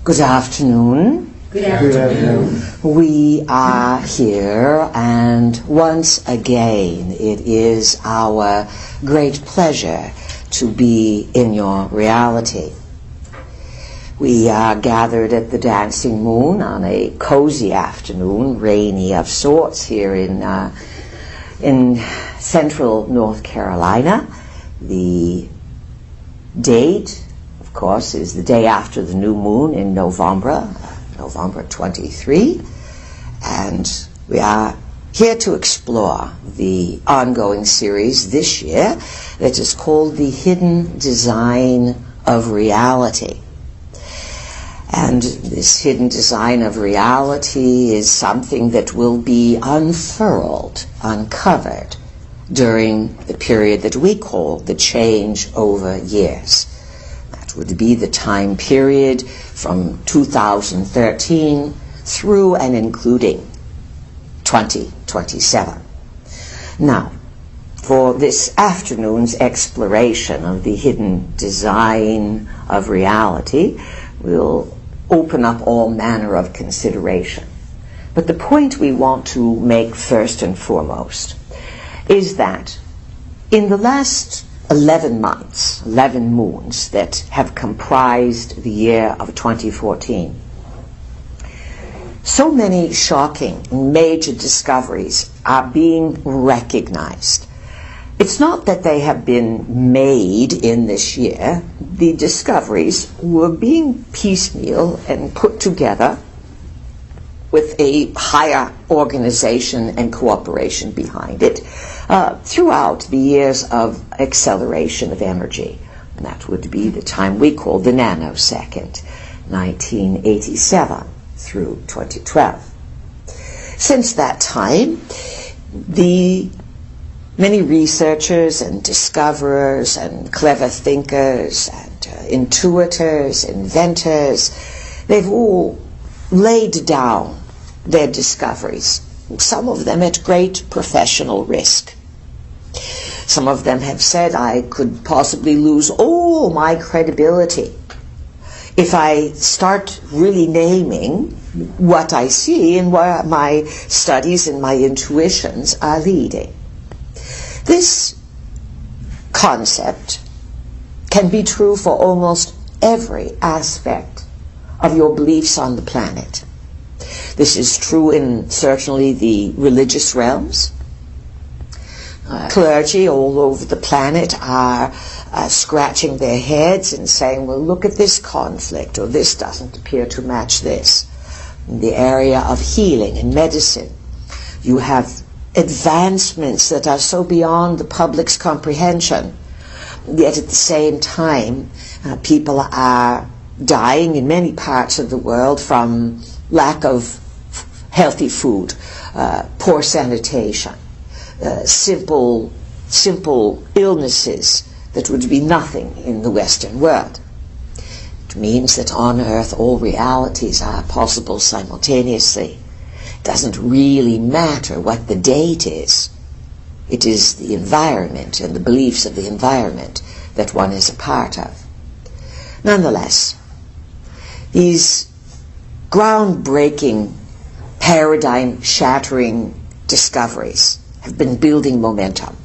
Good afternoon. Good afternoon. We are here, and once again it is our great pleasure to be in your reality. We are gathered at the Dancing Moon on a cozy afternoon, rainy of sorts, here in central North Carolina. The date, of course, is the day after the new moon in November 23, and we are here to explore the ongoing series this year that is called The Hidden Design of Reality. And this hidden design of reality is something that will be unfurled, uncovered during the period that we call the change over years. That would be the time period from 2013 through and including 2027. Now, for this afternoon's exploration of the hidden design of reality, we'll open up all manner of consideration. But the point we want to make first and foremost is that in the last 11 months, 11 moons that have comprised the year of 2014, so many shocking and major discoveries are being recognized. It's not that they have been made in this year. The discoveries were being piecemeal and put together with a higher organization and cooperation behind it throughout the years of acceleration of energy. And that would be the time we call the nanosecond, 1987 through 2012. Since that time, the many researchers and discoverers and clever thinkers and intuitors, inventors, they've all laid down their discoveries, some of them at great professional risk. Some of them have said, I could possibly lose all my credibility if I start really naming what I see and where my studies and my intuitions are leading. This concept can be true for almost every aspect of your beliefs on the planet. This is true in certainly the religious realms. Clergy all over the planet are scratching their heads and saying, well, look at this conflict, or this doesn't appear to match this. In the area of healing and medicine, you have advancements that are so beyond the public's comprehension. Yet at the same time, people are dying in many parts of the world from lack of healthy food, poor sanitation, simple illnesses that would be nothing in the Western world. It means that on Earth all realities are possible simultaneously. It doesn't really matter what the date is. It is the environment and the beliefs of the environment that one is a part of. Nonetheless, these groundbreaking, paradigm-shattering discoveries have been building momentum.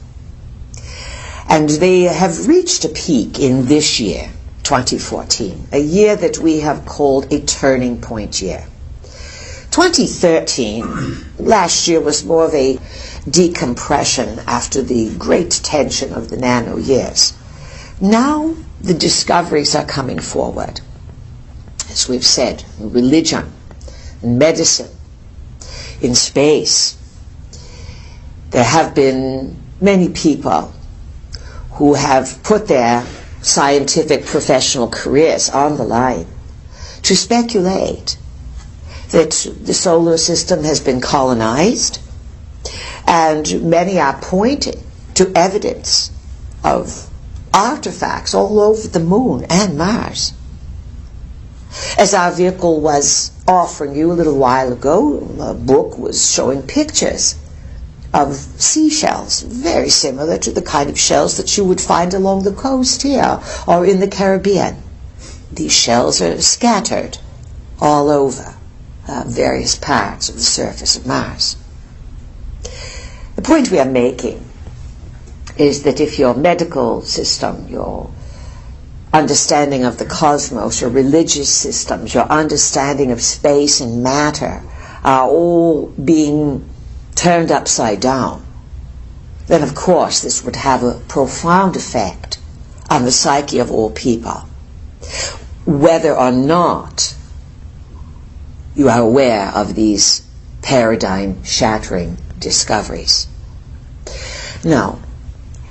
And they have reached a peak in this year, 2014, a year that we have called a turning point year. 2013, last year, was more of a decompression after the great tension of the nano years. Now the discoveries are coming forward. As we've said, in religion, in medicine, in space. There have been many people who have put their scientific professional careers on the line to speculate that the solar system has been colonized, and many are pointing to evidence of artifacts all over the moon and Mars. As our vehicle was offering you a little while ago, a book was showing pictures of seashells, very similar to the kind of shells that you would find along the coast here or in the Caribbean. These shells are scattered all over various parts of the surface of Mars. The point we are making is that if your medical system, your understanding of the cosmos, your religious systems, your understanding of space and matter are all being turned upside down, then of course this would have a profound effect on the psyche of all people, whether or not you are aware of these paradigm-shattering discoveries. Now,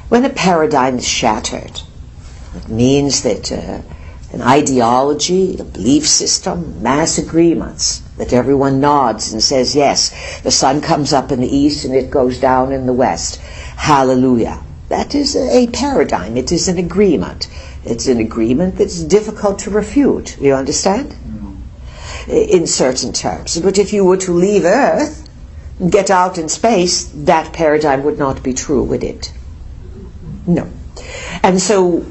when a paradigm is shattered, it means that an ideology, a belief system, mass agreements, that everyone nods and says, yes, the sun comes up in the east and it goes down in the west. Hallelujah. That is a paradigm. It is an agreement. It's an agreement that's difficult to refute. You understand? In certain terms. But if you were to leave Earth and get out in space, that paradigm would not be true, would it? No. And so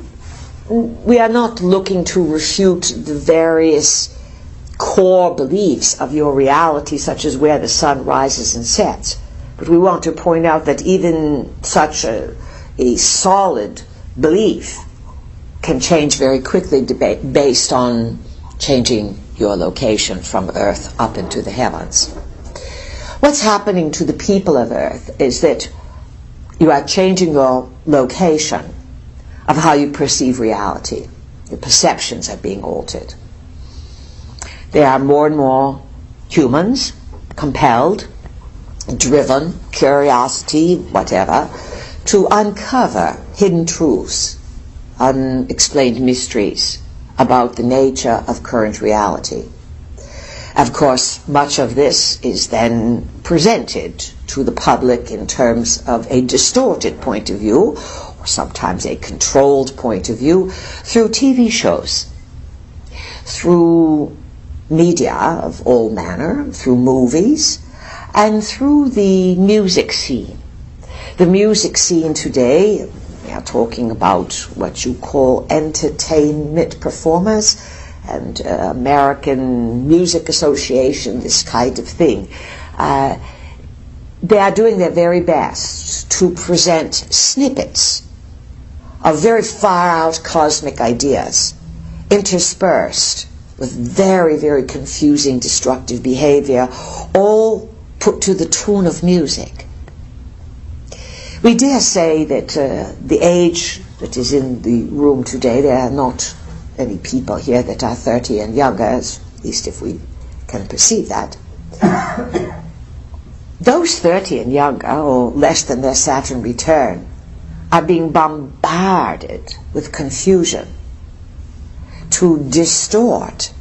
we are not looking to refute the various core beliefs of your reality, such as where the sun rises and sets. But we want to point out that even such a solid belief can change very quickly based on changing your location from Earth up into the heavens. What's happening to the people of Earth is that you are changing your location of how you perceive reality. Your perceptions are being altered. There are more and more humans compelled, driven, curiosity, whatever, to uncover hidden truths, unexplained mysteries about the nature of current reality. Of course, much of this is then presented to the public in terms of a distorted point of view, or sometimes a controlled point of view, through TV shows, through media of all manner, through movies, and through the music scene. The music scene today, we are talking about what you call entertainment performers and American Music Association, this kind of thing. They are doing their very best to present snippets of very far-out cosmic ideas interspersed with very, very confusing, destructive behavior, all put to the tune of music. We dare say that the age that is in the room today, there are not any people here that are 30 and younger, at least if we can perceive that. Those 30 and younger, or less than their Saturn return, are being bombarded with confusion to distort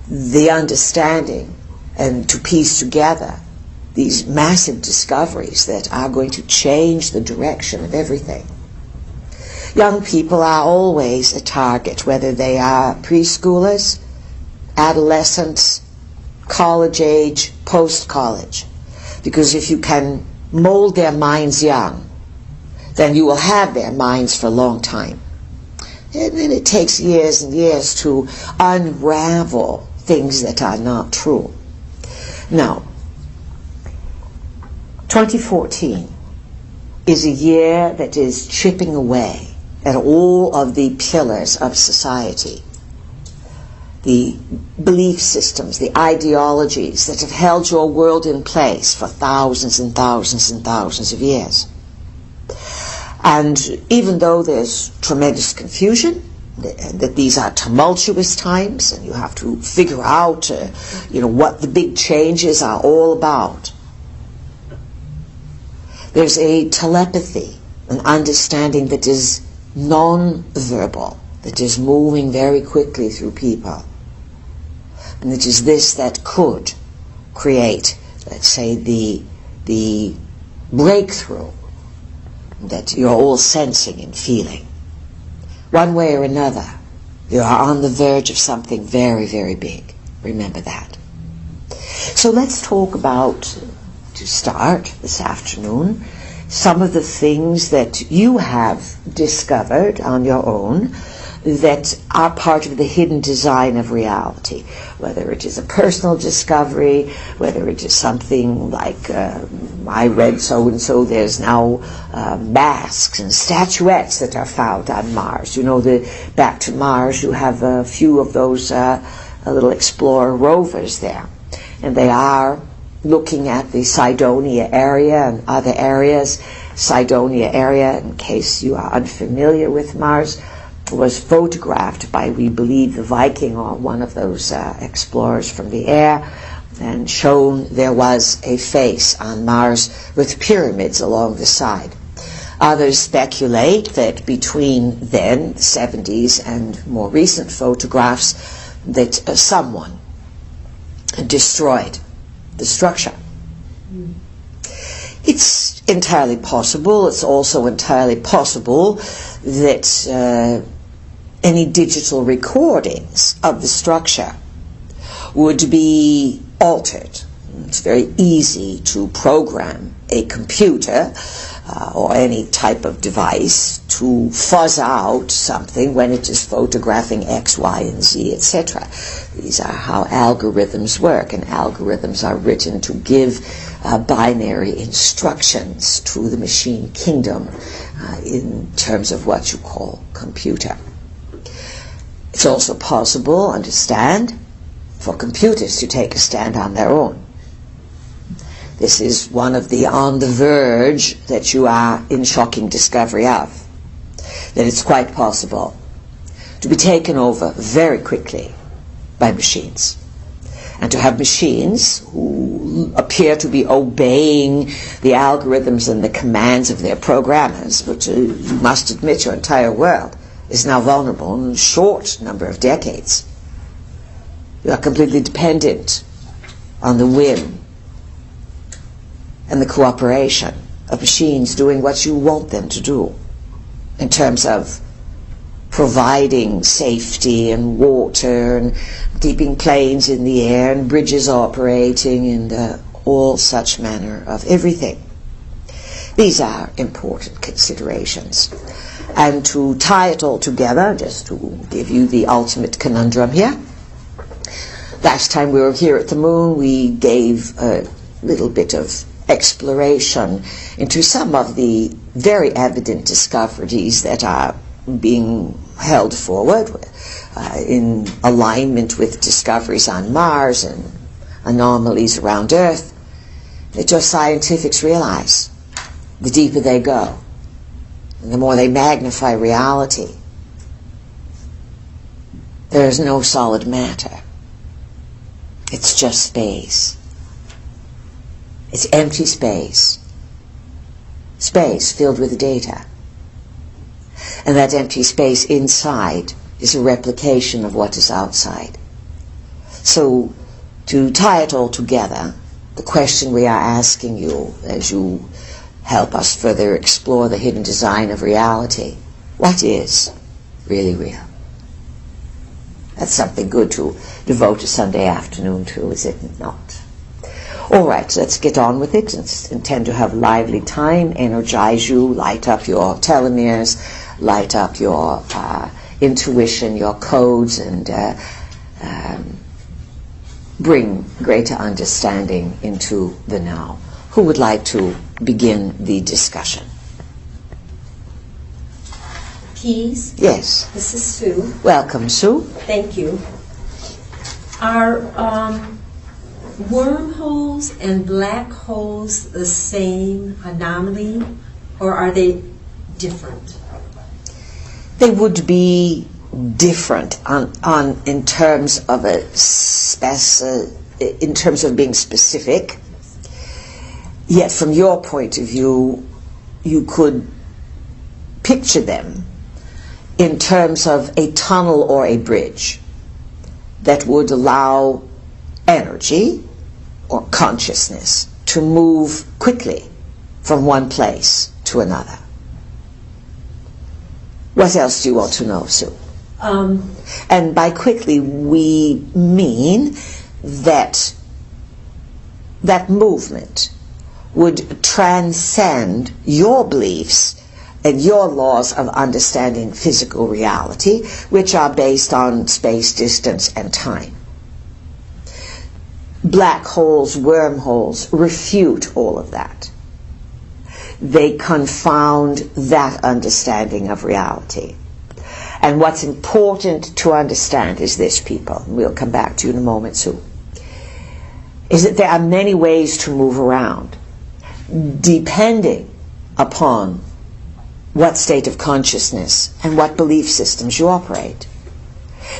the understanding and to piece together these massive discoveries that are going to change the direction of everything. Young people are always a target, whether they are preschoolers, adolescents, college age, post-college. Because if you can mold their minds young, then you will have their minds for a long time. And then it takes years and years to unravel things that are not true. Now, 2014 is a year that is chipping away at all of the pillars of society, the belief systems, the ideologies that have held your world in place for thousands and thousands and thousands of years. And even though there's tremendous confusion, that these are tumultuous times, and you have to figure out, what the big changes are all about, there's a telepathy, an understanding that is non-verbal, that is moving very quickly through people. And it is this that could create, let's say, the breakthrough that you're all sensing and feeling. One way or another, you are on the verge of something very, very big. Remember that. So let's talk about, to start this afternoon, some of the things that you have discovered on your own that are part of the hidden design of reality, whether it is a personal discovery, whether it is something like, I read so-and-so, there's now masks and statuettes that are found on Mars. You know, back to Mars, you have a few of those little explorer rovers there, and they are looking at the Cydonia area and other areas. Cydonia area, in case you are unfamiliar with Mars, was photographed by, we believe, the Viking or one of those explorers from the air, and shown there was a face on Mars with pyramids along the side. Others speculate that between then, the 70s, and more recent photographs, that someone destroyed the structure. It's entirely possible. It's also entirely possible that any digital recordings of the structure would be altered. It's very easy to program a computer or any type of device to fuzz out something when it is photographing X, Y, and Z, etc. These are how algorithms work, and algorithms are written to give binary instructions to the machine kingdom in terms of what you call computer. It's also possible, understand, for computers to take a stand on their own. This is one of the on the verge that you are in shocking discovery of. That it's quite possible to be taken over very quickly by machines. And to have machines who appear to be obeying the algorithms and the commands of their programmers, but you must admit your entire world is now vulnerable in a short number of decades. You are completely dependent on the whim and the cooperation of machines doing what you want them to do in terms of providing safety and water and keeping planes in the air and bridges operating and all such manner of everything. These are important considerations. And to tie it all together, just to give you the ultimate conundrum here, last time we were here at the moon, we gave a little bit of exploration into some of the very evident discoveries that are being held forward in alignment with discoveries on Mars and anomalies around Earth, that your scientifics realize the deeper they go and the more they magnify reality, there is no solid matter. It's just space. It's empty space. Space filled with data. And that empty space inside is a replication of what is outside. So, to tie it all together, the question we are asking you as you help us further explore the hidden design of reality, what is really real? That's something good to devote a Sunday afternoon to, is it not? All right, let's get on with it. Intend to have lively time, energize you, light up your telomeres, light up your intuition, your codes, and bring greater understanding into the now. Who would like to begin the discussion? Peace. Yes. This is Sue. Welcome, Sue. Thank you. Are wormholes and black holes the same anomaly, or are they different? They would be different on in terms of in terms of being specific. Yet, from your point of view, you could picture them in terms of a tunnel or a bridge that would allow energy or consciousness to move quickly from one place to another. What else do you want to know, Sue? And by quickly, we mean that movement would transcend your beliefs and your laws of understanding physical reality, which are based on space, distance, and time. Black holes, wormholes refute all of that. They confound that understanding of reality. And what's important to understand is this, people, and we'll come back to you in a moment soon, is that there are many ways to move around, depending upon what state of consciousness and what belief systems you operate.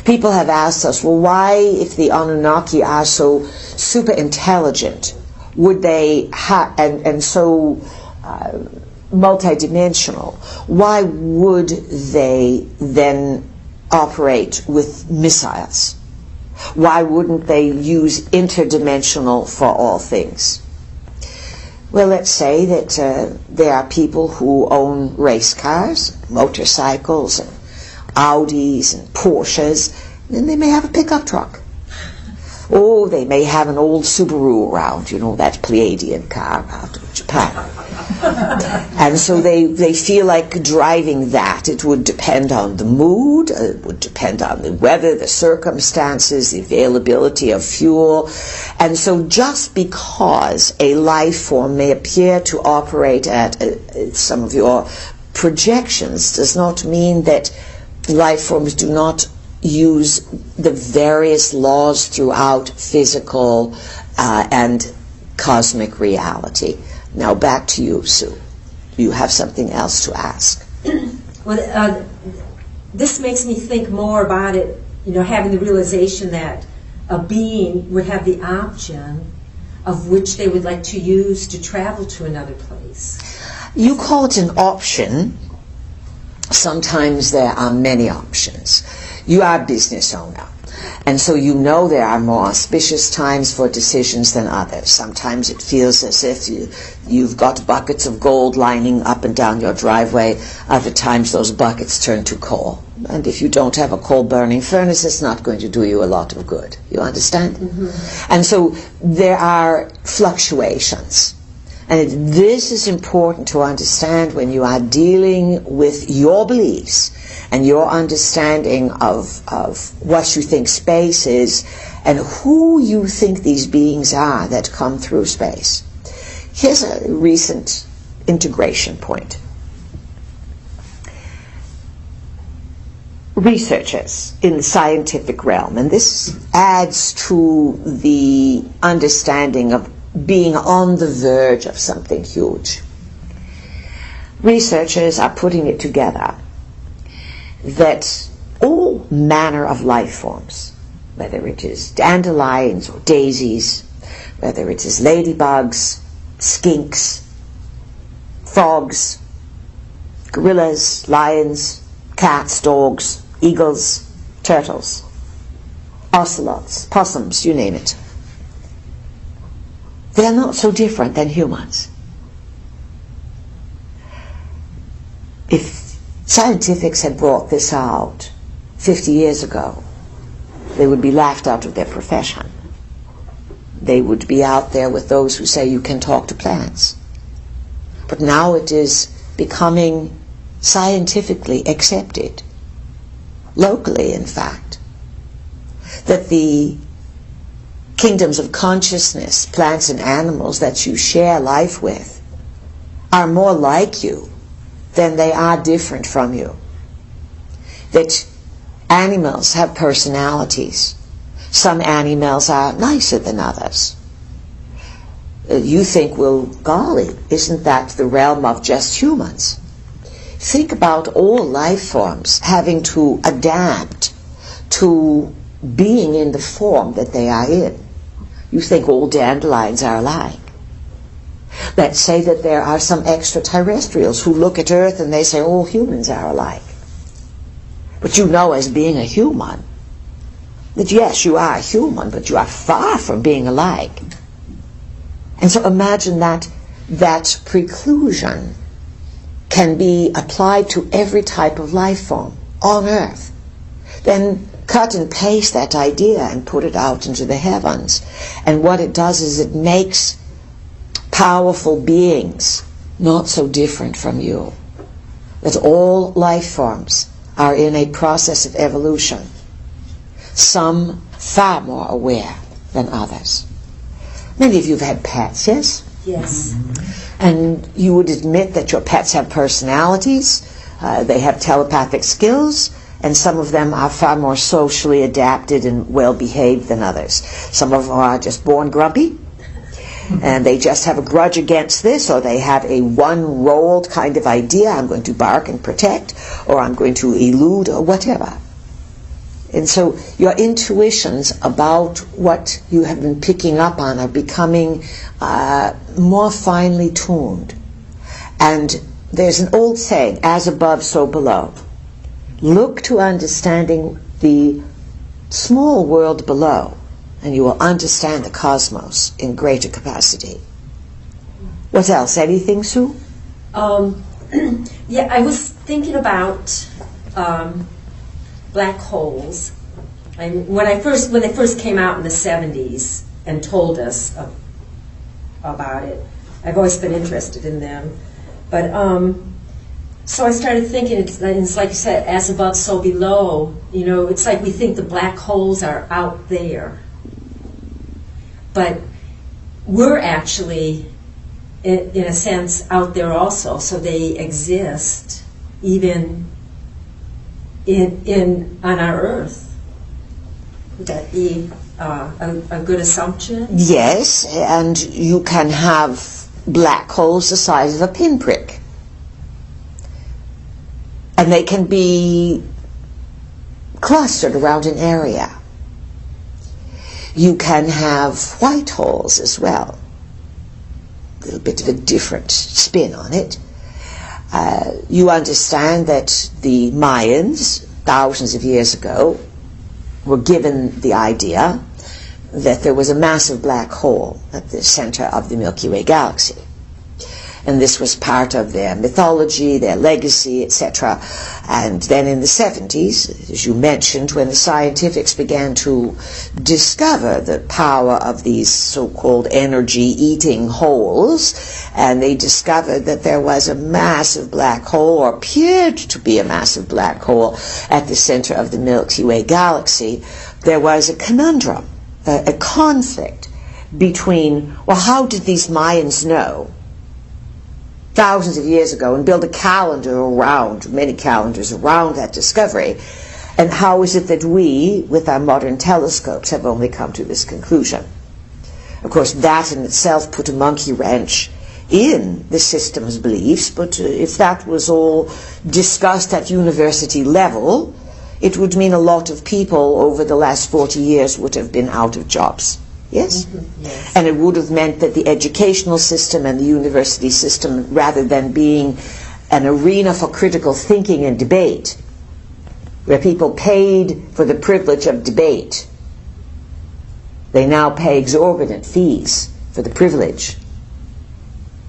People have asked us, well, why, if the Anunnaki are so super intelligent, would they and so multidimensional, why would they then operate with missiles? Why wouldn't they use interdimensional for all things? Well, let's say that there are people who own race cars, motorcycles, and Audis and Porsches, and they may have a pickup truck. Or they may have an old Subaru around, you know, that Pleiadian car out of Japan. And so they feel like driving that. It would depend on the mood, it would depend on the weather, the circumstances, the availability of fuel. And so just because a life form may appear to operate at some of your projections does not mean that life forms do not use the various laws throughout physical and cosmic reality. Now back to you, Sue. You have something else to ask. Well, this makes me think more about it, you know, having the realization that a being would have the option of which they would like to use to travel to another place. You call it an option. Sometimes there are many options. You are a business owner, and so you know there are more auspicious times for decisions than others. Sometimes it feels as if you've got buckets of gold lining up and down your driveway. Other times those buckets turn to coal. And if you don't have a coal-burning furnace, it's not going to do you a lot of good. You understand? Mm-hmm. And so there are fluctuations. And this is important to understand when you are dealing with your beliefs and your understanding of what you think space is and who you think these beings are that come through space. Here's a recent integration point. Researchers in the scientific realm, and this adds to the understanding of being on the verge of something huge. Researchers are putting it together that all manner of life forms, whether it is dandelions or daisies, whether it is ladybugs, skinks, frogs, gorillas, lions, cats, dogs, eagles, turtles, ocelots, possums, you name it. They're not so different than humans. If scientifics had brought this out 50 years ago, they would be laughed out of their profession. They would be out there with those who say you can talk to plants. But now it is becoming scientifically accepted, locally in fact, that the kingdoms of consciousness, plants and animals that you share life with, are more like you than they are different from you. That animals have personalities. Some animals are nicer than others. You think, well, golly, isn't that the realm of just humans? Think about all life forms having to adapt to being in the form that they are in. You think all dandelions are alike. Let's say that there are some extraterrestrials who look at Earth and they say all humans are alike. But you know, as being a human, that yes, you are a human, but you are far from being alike. And so imagine that preclusion can be applied to every type of life form on Earth. Then cut and paste that idea and put it out into the heavens. And what it does is it makes powerful beings not so different from you. that all life forms are in a process of evolution, some far more aware than others. Many of you have had pets, yes? Yes. And you would admit that your pets have personalities, they have telepathic skills, and some of them are far more socially adapted and well-behaved than others. Some of them are just born grumpy, and they just have a grudge against this, or they have a one-rolled kind of idea, I'm going to bark and protect, or I'm going to elude, or whatever. And so your intuitions about what you have been picking up on are becoming more finely tuned. And there's an old saying, as above, so below. Look to understanding the small world below, and you will understand the cosmos in greater capacity. What else? Anything, Sue? Yeah, I was thinking about black holes. When they first came out in the 70s and told us about it, I've always been interested in them. But so I started thinking, it's like you said, as above, so below. You know, it's like we think the black holes are out there, but we're actually, in a sense, out there also. So they exist even on our Earth. Would that be a good assumption? Yes, and you can have black holes the size of a pinprick. And they can be clustered around an area. You can have white holes as well. A little bit of a different spin on it. You understand that the Mayans, thousands of years ago, were given the idea that there was a massive black hole at the center of the Milky Way galaxy. And this was part of their mythology, their legacy, etc. And then in the 70s, as you mentioned, when the scientifics began to discover the power of these so-called energy-eating holes, and they discovered that there was a massive black hole, or appeared to be a massive black hole, at the center of the Milky Way galaxy, there was a conundrum, a conflict between, well, how did these Mayans know thousands of years ago and build a calendar around, many calendars around that discovery, and how is it that we, with our modern telescopes, have only come to this conclusion? Of course, that in itself put a monkey wrench in the system's beliefs, but if that was all discussed at university level, it would mean a lot of people over the last 40 years would have been out of jobs. Yes? Mm-hmm. Yes. And it would have meant that the educational system and the university system, rather than being an arena for critical thinking and debate, where people paid for the privilege of debate, they now pay exorbitant fees for the privilege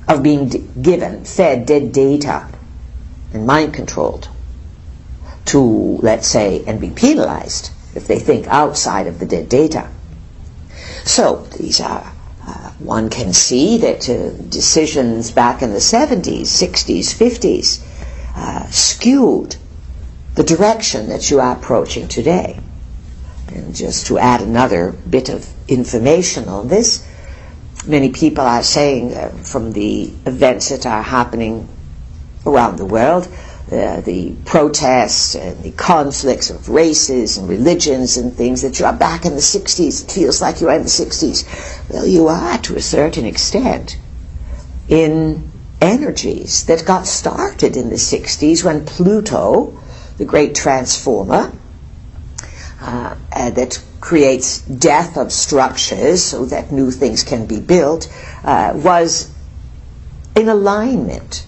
of being fed dead data and mind-controlled to, let's say, and be penalized if they think outside of the dead data. So these are, one can see that decisions back in the 70s, 60s, 50s skewed the direction that you are approaching today. And just to add another bit of information on this, many people are saying from the events that are happening around the world, the protests and the conflicts of races and religions and things, that you are back in the 60s. It feels like you are in the 60s. Well, you are to a certain extent in energies that got started in the 60s when Pluto, the great transformer, that creates death of structures so that new things can be built, was in alignment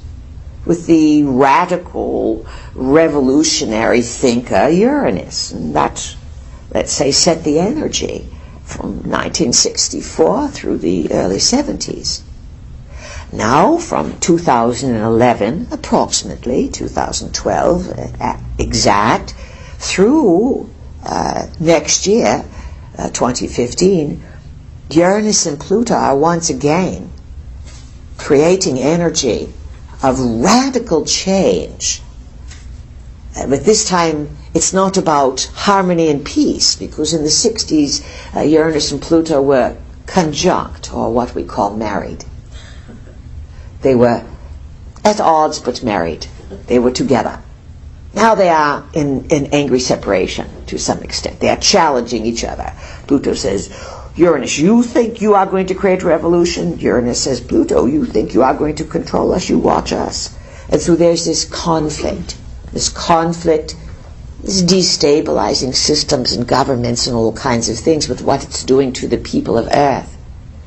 with the radical revolutionary thinker Uranus. And that, let's say, set the energy from 1964 through the early 70s. Now, from 2011, approximately, 2012 exact, through next year, 2015, Uranus and Pluto are once again creating energy of radical change But this time, it's not about harmony and peace, because in the 60s, Uranus and Pluto were conjunct, or what we call married. They were at odds but married. They were together. Now they are in angry separation to some extent. They are challenging each other. Pluto says, Uranus, you think you are going to create revolution? Uranus says, Pluto, you think you are going to control us? You watch us. And so there's this conflict, this destabilizing systems and governments and all kinds of things, but what it's doing to the people of Earth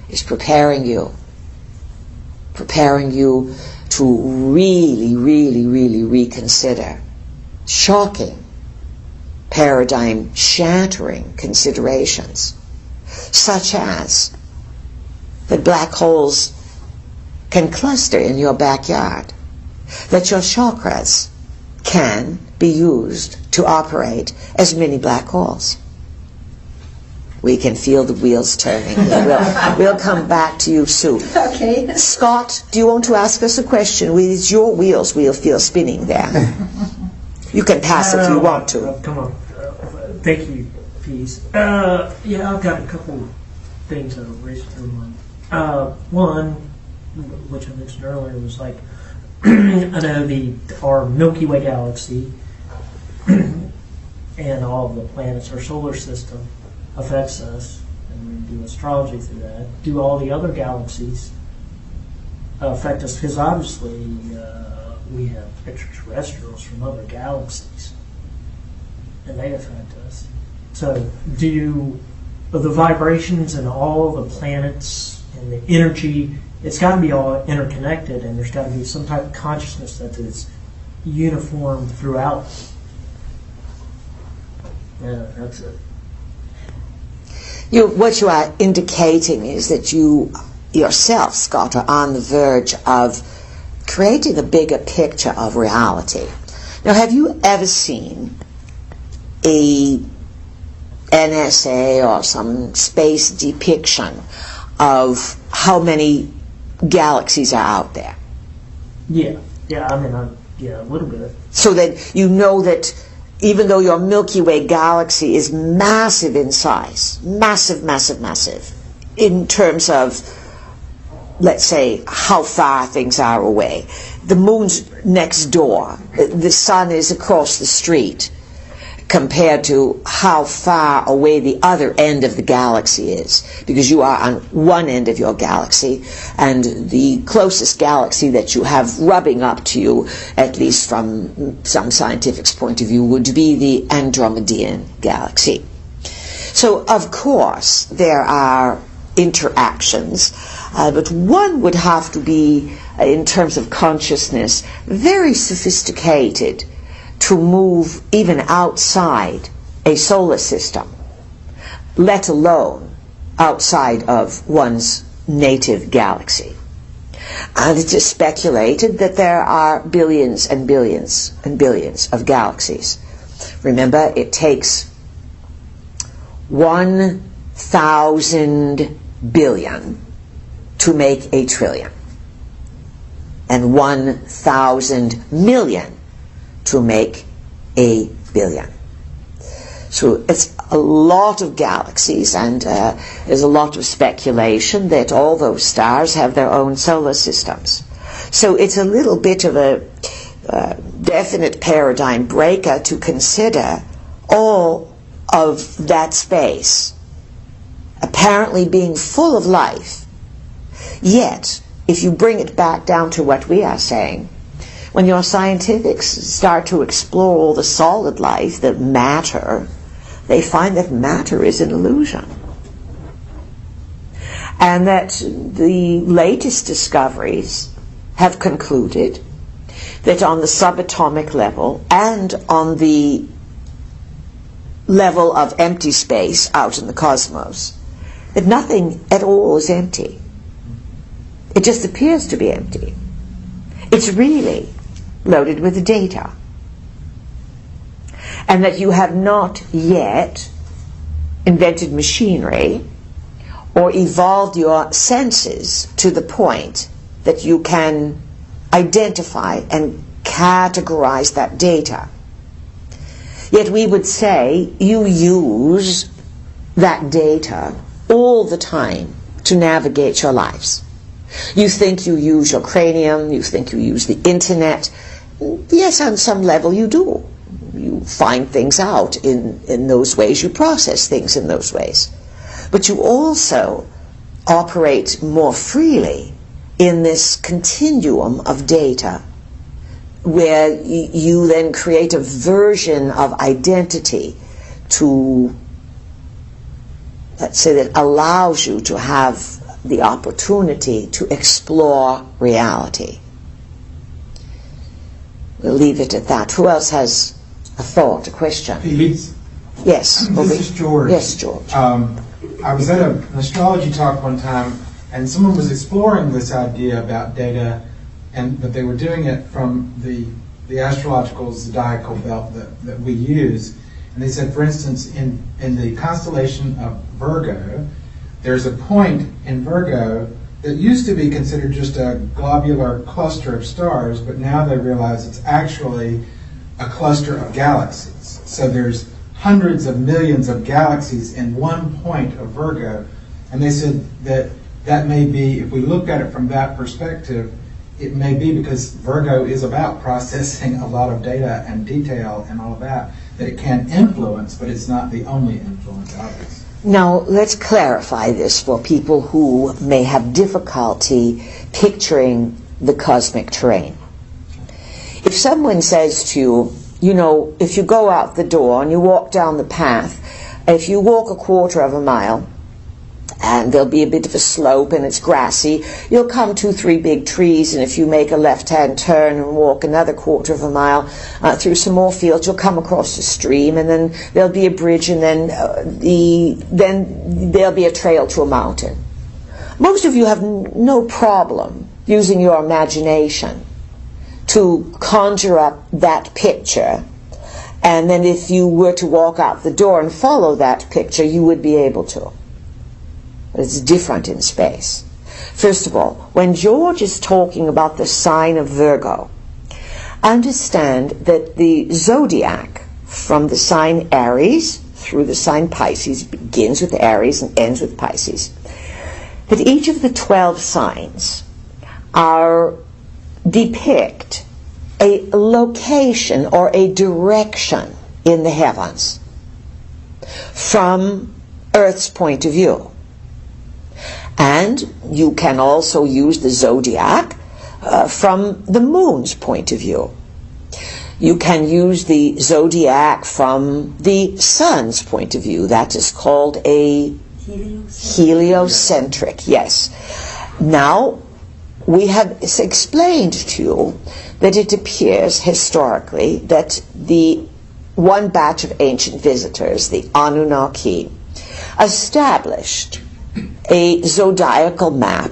is preparing you to really, really, really reconsider shocking, paradigm-shattering considerations, such as that black holes can cluster in your backyard, that your chakras can be used to operate as mini black holes. We can feel the wheels turning. We'll come back to you, Sue. Okay. Scott, do you want to ask us a question? It's your wheels we'll feel spinning there. You can pass if you want to. Come on. Thank you, Peace. Yeah, I've got a couple things that have raced through mind. One, which I mentioned earlier, was like, I know our Milky Way galaxy and all of the planets, our solar system, affects us, and we do astrology through that. Do all the other galaxies affect us? Because obviously we have extraterrestrials from other galaxies, and they affect us. So do the vibrations and all the planets and the energy, it's got to be all interconnected, and there's got to be some type of consciousness that is uniform throughout. Yeah, that's it. What you are indicating is that you yourself, Scott, are on the verge of creating a bigger picture of reality. Now, have you ever seen a NSA or some space depiction of how many galaxies are out there? Yeah, I mean, a little bit. So that you know that even though your Milky Way galaxy is massive in size, massive, in terms of, let's say, how far things are away. The moon's next door. The sun is across the street compared to how far away the other end of the galaxy is, because you are on one end of your galaxy, and the closest galaxy that you have rubbing up to you, at least from some scientific point of view, would be the Andromedan galaxy. So, of course, there are interactions, but one would have to be, in terms of consciousness, very sophisticated to move even outside a solar system, let alone outside of one's native galaxy. And it is speculated that there are billions and billions and billions of galaxies. Remember, it takes 1,000 billion to make a trillion, and 1,000 million to make a billion. So it's a lot of galaxies, and there's a lot of speculation that all those stars have their own solar systems. So it's a little bit of a definite paradigm breaker to consider all of that space apparently being full of life. Yet, if you bring it back down to what we are saying, when your scientifics start to explore all the solid life, the matter, they find that matter is an illusion. And that the latest discoveries have concluded that on the subatomic level and on the level of empty space out in the cosmos, that nothing at all is empty. It just appears to be empty. It's really loaded with data. And that you have not yet invented machinery or evolved your senses to the point that you can identify and categorize that data Yet we would say you use that data all the time to navigate your lives. You think you use your cranium, you think you use the internet. Yes, on some level you do. You find things out in those ways, you process things in those ways. But you also operate more freely in this continuum of data, where you then create a version of identity to, let's say, that allows you to have the opportunity to explore reality. We'll leave it at that. Who else has a thought, a question? Please. Yes. This is George. Yes, George. I was at an astrology talk one time, and someone was exploring this idea about data, but they were doing it from the astrological zodiacal belt that we use. And they said, for instance, in the constellation of Virgo, there's a point in Virgo that used to be considered just a globular cluster of stars, but now they realize it's actually a cluster of galaxies. So there's hundreds of millions of galaxies in one point of Virgo. And they said that may be, if we look at it from that perspective, it may be because Virgo is about processing a lot of data and detail and all of that it can influence, but it's not the only influence, obviously. Now, let's clarify this for people who may have difficulty picturing the cosmic terrain. If someone says to you, you know, if you go out the door and you walk down the path, if you walk a quarter of a mile, and there'll be a bit of a slope and it's grassy, you'll come to 3 big trees, and if you make a left-hand turn and walk another quarter of a mile through some more fields, you'll come across a stream, and then there'll be a bridge, and then there'll be a trail to a mountain. Most of you have no problem using your imagination to conjure up that picture, and then if you were to walk out the door and follow that picture, you would be able to. It's different in space. First of all, when George is talking about the sign of Virgo, understand that the zodiac from the sign Aries through the sign Pisces begins with Aries and ends with Pisces. That each of the 12 signs depict a location or a direction in the heavens from Earth's point of view. And you can also use the zodiac from the moon's point of view. You can use the zodiac from the sun's point of view. That is called a heliocentric. Yes. Now, we have explained to you that it appears historically that the one batch of ancient visitors, the Anunnaki, established a zodiacal map.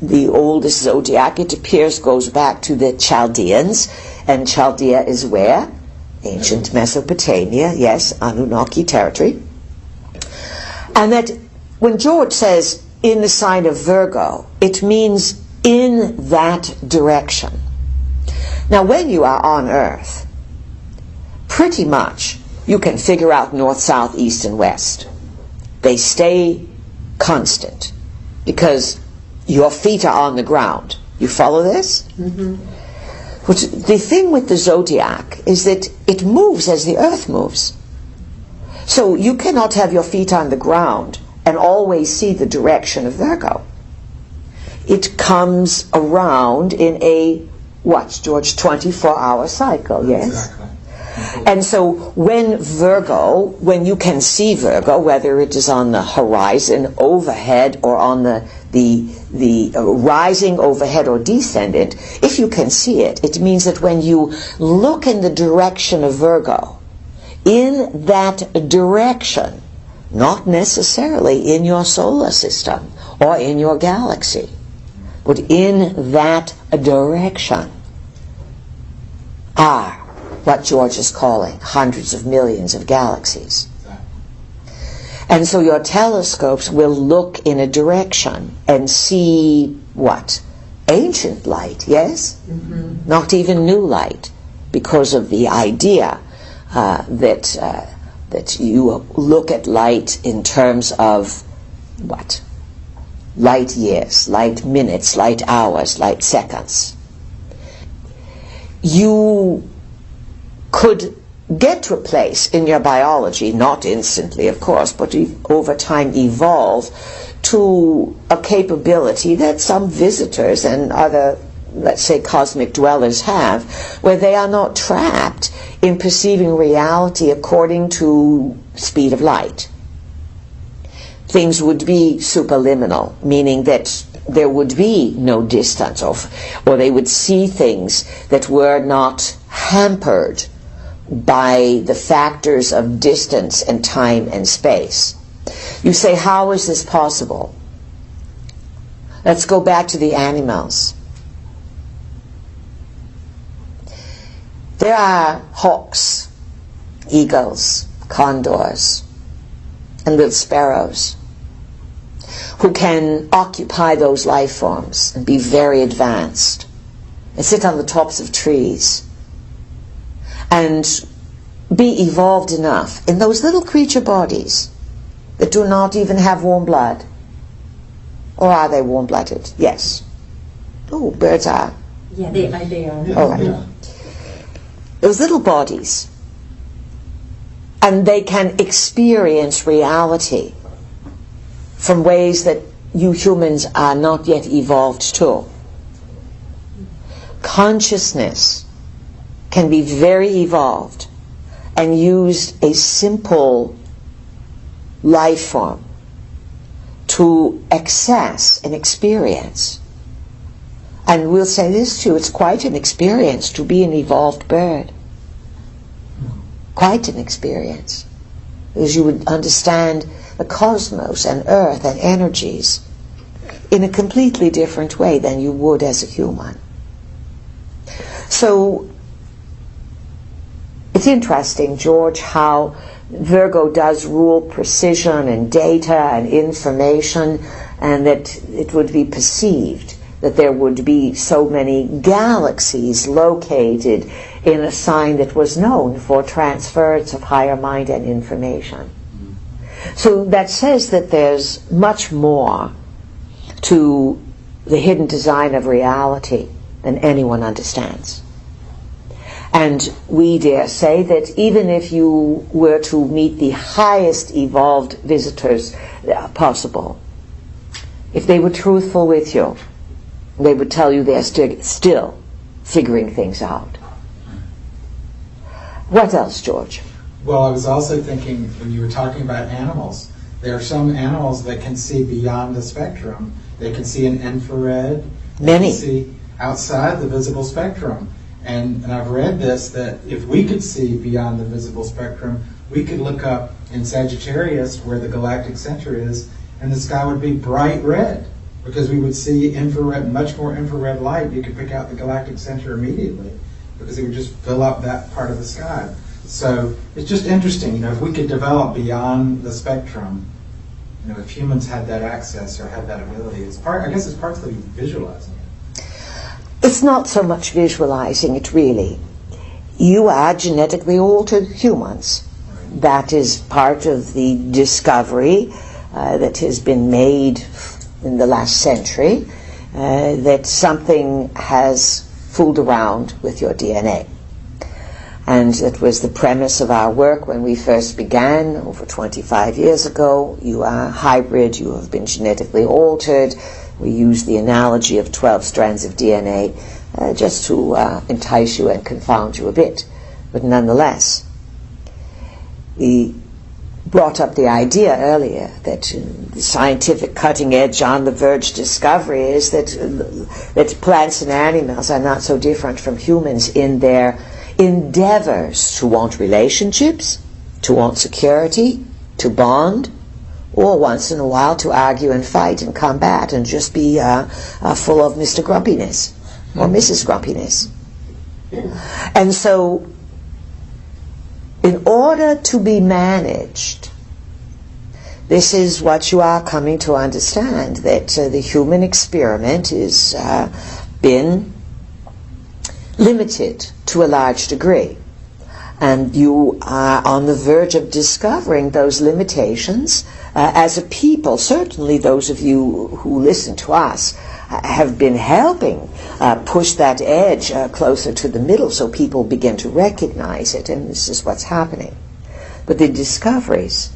The oldest zodiac, it appears, goes back to the Chaldeans, and Chaldea is where? Ancient Mesopotamia, yes, Anunnaki territory. And that when George says in the sign of Virgo, it means in that direction. Now, when you are on Earth, pretty much you can figure out north, south, east, and west. They stay constant because your feet are on the ground. You follow this? Mm-hmm. Which, the thing with the zodiac is that it moves as the Earth moves. So you cannot have your feet on the ground and always see the direction of Virgo. It comes around in a, what, George, 24-hour cycle, yes? Exactly. And so when you can see Virgo, whether it is on the horizon overhead or on the rising overhead or descendant, if you can see it, it means that when you look in the direction of Virgo, in that direction, not necessarily in your solar system or in your galaxy, but in that direction are what George is calling hundreds of millions of galaxies. And so your telescopes will look in a direction and see what? Ancient light, yes? Mm-hmm. Not even new light, because of the idea that you look at light in terms of what? Light years, light minutes, light hours, light seconds. You could get to a place in your biology, not instantly of course, but over time evolve to a capability that some visitors and other, let's say, cosmic dwellers have, where they are not trapped in perceiving reality according to speed of light. Things would be superliminal, meaning that there would be no distance, or they would see things that were not hampered by the factors of distance and time and space. You say, how is this possible? Let's go back to the animals. There are hawks, eagles, condors, and little sparrows who can occupy those life forms and be very advanced and sit on the tops of trees and be evolved enough in those little creature bodies that do not even have warm blood. Or are they warm-blooded? Yes. Oh, birds are. Yeah, they are. All right. Those little bodies, and they can experience reality from ways that you humans are not yet evolved to. Consciousness can be very evolved and use a simple life form to access an experience. And we'll say this too, it's quite an experience to be an evolved bird. Quite an experience. Because you would understand the cosmos and earth and energies in a completely different way than you would as a human. So it's interesting, George, how Virgo does rule precision and data and information, and that it would be perceived that there would be so many galaxies located in a sign that was known for transference of higher mind and information. So that says that there's much more to the hidden design of reality than anyone understands. And we dare say that even if you were to meet the highest evolved visitors possible, if they were truthful with you, they would tell you they're still figuring things out. What else, George? Well, I was also thinking, when you were talking about animals, there are some animals that can see beyond the spectrum. They can see in infrared. Many. They can see outside the visible spectrum. And I've read this, that if we could see beyond the visible spectrum, we could look up in Sagittarius, where the galactic center is, and the sky would be bright red, because we would see infrared, much more infrared light. You could pick out the galactic center immediately, because it would just fill up that part of the sky. So it's just interesting, if we could develop beyond the spectrum, if humans had that access or had that ability, I guess it's partly visualizing it. It's not so much visualizing it, really. You are genetically altered humans. That is part of the discovery that has been made in the last century, that something has fooled around with your DNA. And it was the premise of our work when we first began over 25 years ago. You are hybrid, you have been genetically altered. We use the analogy of 12 strands of DNA just to entice you and confound you a bit. But nonetheless, we brought up the idea earlier that the scientific cutting-edge, on-the-verge discovery is that plants and animals are not so different from humans in their endeavors to want relationships, to want security, to bond, or once in a while to argue and fight and combat and just be full of Mr. Grumpiness or Mrs. Grumpiness. And so, in order to be managed, this is what you are coming to understand, that the human experiment has been limited to a large degree. And you are on the verge of discovering those limitations as a people. Certainly those of you who listen to us have been helping push that edge closer to the middle so people begin to recognize it, and this is what's happening. But the discoveries,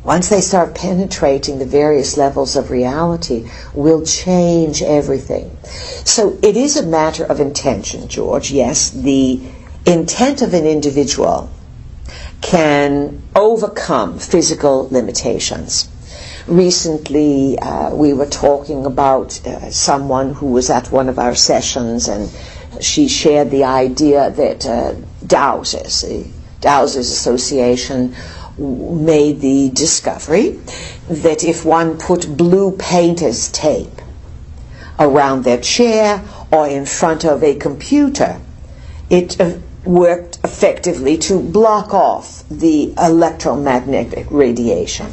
once they start penetrating the various levels of reality, will change everything. So it is a matter of intention, George. Yes, the intent of an individual can overcome physical limitations. Recently, we were talking about someone who was at one of our sessions, and she shared the idea that Dowsers, the Dowsers Association, made the discovery that if one put blue painter's tape around their chair or in front of a computer, it worked effectively to block off the electromagnetic radiation.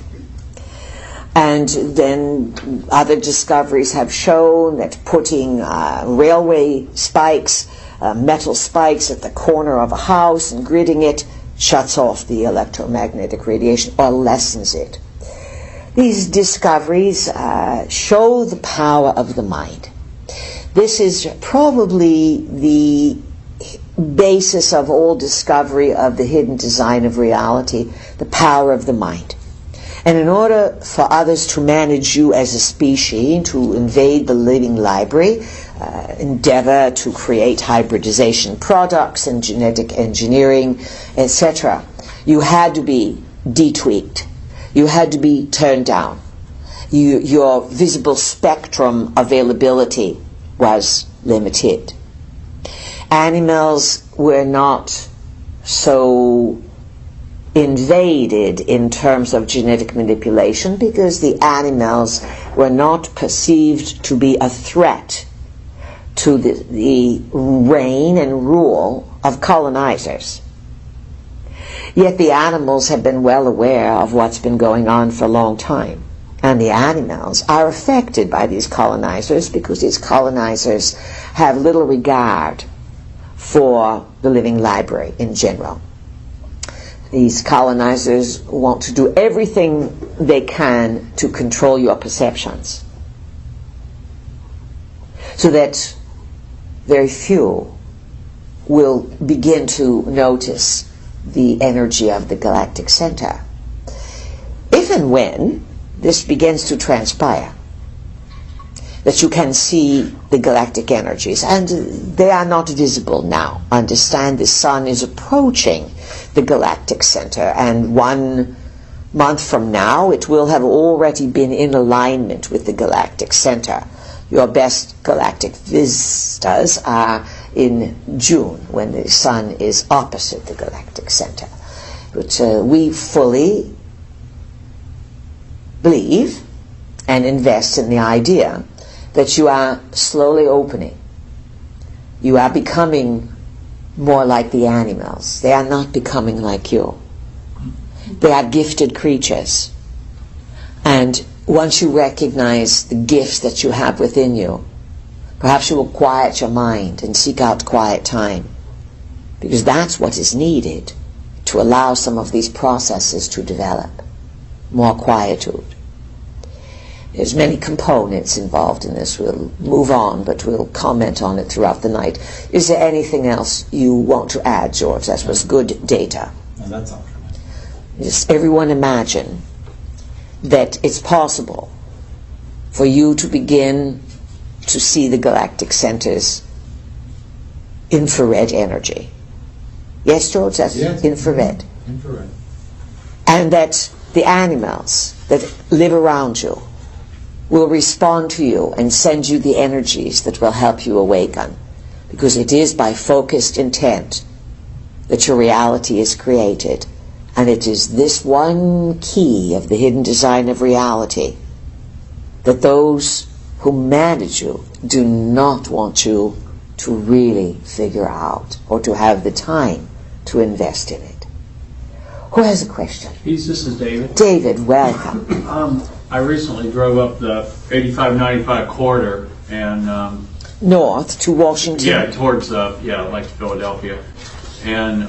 And then other discoveries have shown that putting railway spikes, metal spikes at the corner of a house and gridding it shuts off the electromagnetic radiation or lessens it. These discoveries show the power of the mind. This is probably the basis of all discovery of the hidden design of reality, the power of the mind. And in order for others to manage you as a species, to invade the living library, endeavor to create hybridization products and genetic engineering, etc., you had to be detweaked. You had to be turned down. Your visible spectrum availability was limited. Animals were not so invaded in terms of genetic manipulation because the animals were not perceived to be a threat to the reign and rule of colonizers. Yet the animals have been well aware of what's been going on for a long time. And the animals are affected by these colonizers because these colonizers have little regard for the living library in general. These colonizers want to do everything they can to control your perceptions, so that very few will begin to notice the energy of the galactic center. If and when this begins to transpire, that you can see the galactic energies, and they are not visible now. Understand the sun is approaching the galactic center, and 1 month from now it will have already been in alignment with the galactic center. Your best galactic vistas are in June, when the sun is opposite the galactic center. But we fully believe and invest in the idea that you are slowly opening. You are becoming more like the animals. They are not becoming like you. They are gifted creatures. And once you recognize the gifts that you have within you, perhaps you will quiet your mind and seek out quiet time, because that's what is needed to allow some of these processes to develop. More quietude. There's many components involved in this. We'll move on, but we'll comment on it throughout the night. Is there anything else you want to add, George? That was good data. No, that's all for me. Just everyone imagine that it's possible for you to begin to see the galactic center's infrared energy. Yes, George? That's infrared. Infrared. And that the animals that live around you will respond to you and send you the energies that will help you awaken. Because it is by focused intent that your reality is created. And it is this one key of the hidden design of reality that those who manage you do not want you to really figure out or to have the time to invest in it. Who has a question? This is David. David, welcome. I recently drove up the 85-95 corridor and north to Washington. yeah, towards like Philadelphia, And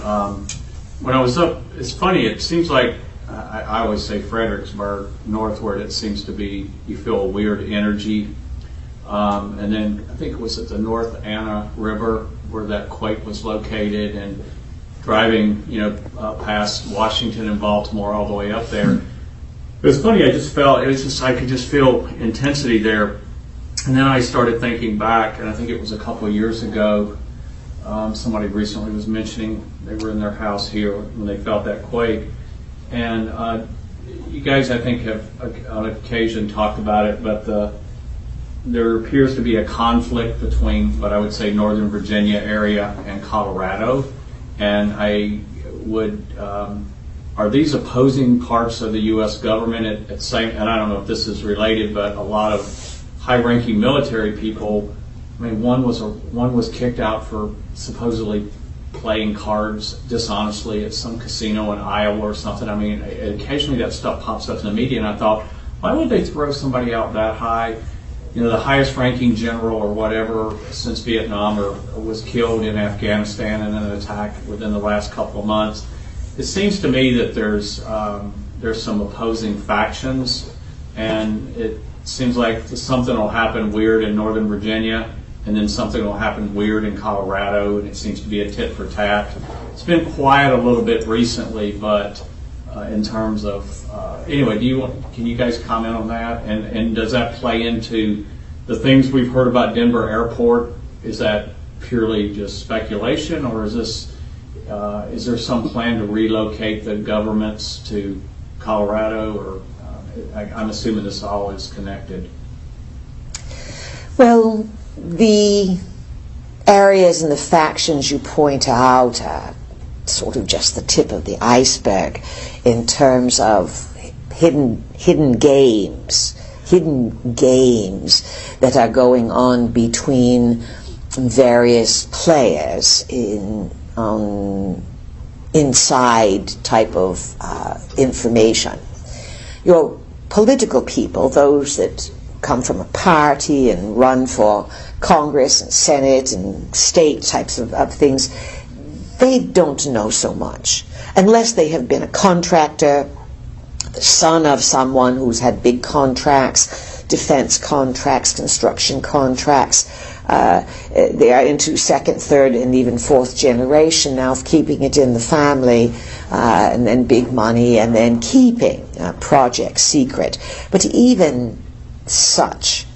when I was up, it's funny, it seems like, I always say Fredericksburg, northward, it seems to be, you feel a weird energy. And then I think it was at the North Anna River where that quake was located, and driving, past Washington and Baltimore all the way up there. It was funny, I could just feel intensity there. And then I started thinking back, and I think it was a couple of years ago, somebody recently was mentioning they were in their house here when they felt that quake. And you guys, I think, have on occasion talked about it, but there appears to be a conflict between what I would say Northern Virginia area and Colorado. And I would, are these opposing parts of the U.S. government at same, and I don't know if this is related, but a lot of high-ranking military people, I mean, one was kicked out for supposedly playing cards dishonestly at some casino in Iowa or something. I mean, occasionally that stuff pops up in the media, and I thought, why would they throw somebody out that high? The highest ranking general or whatever since Vietnam or was killed in Afghanistan in an attack within the last couple of months. It seems to me that there's some opposing factions, and it seems like something will happen weird in Northern Virginia, and then something will happen weird in Colorado, and it seems to be a tit for tat. It's been quiet a little bit recently, but in terms of anyway, can you guys comment on that? And does that play into the things we've heard about Denver Airport? Is that purely just speculation, or is there some plan to relocate the governments to Colorado? Or I'm assuming this all is connected. Well, the areas and the factions you point out are sort of just the tip of the iceberg in terms of hidden games that are going on between various players inside type of information. Your political people, those that come from a party and run for Congress and Senate and state types of things, they don't know so much unless they have been a contractor, the son of someone who's had big contracts, defense contracts, construction contracts. They are into second, third, and even fourth generation now of keeping it in the family, and then big money, and then keeping projects secret. But even such,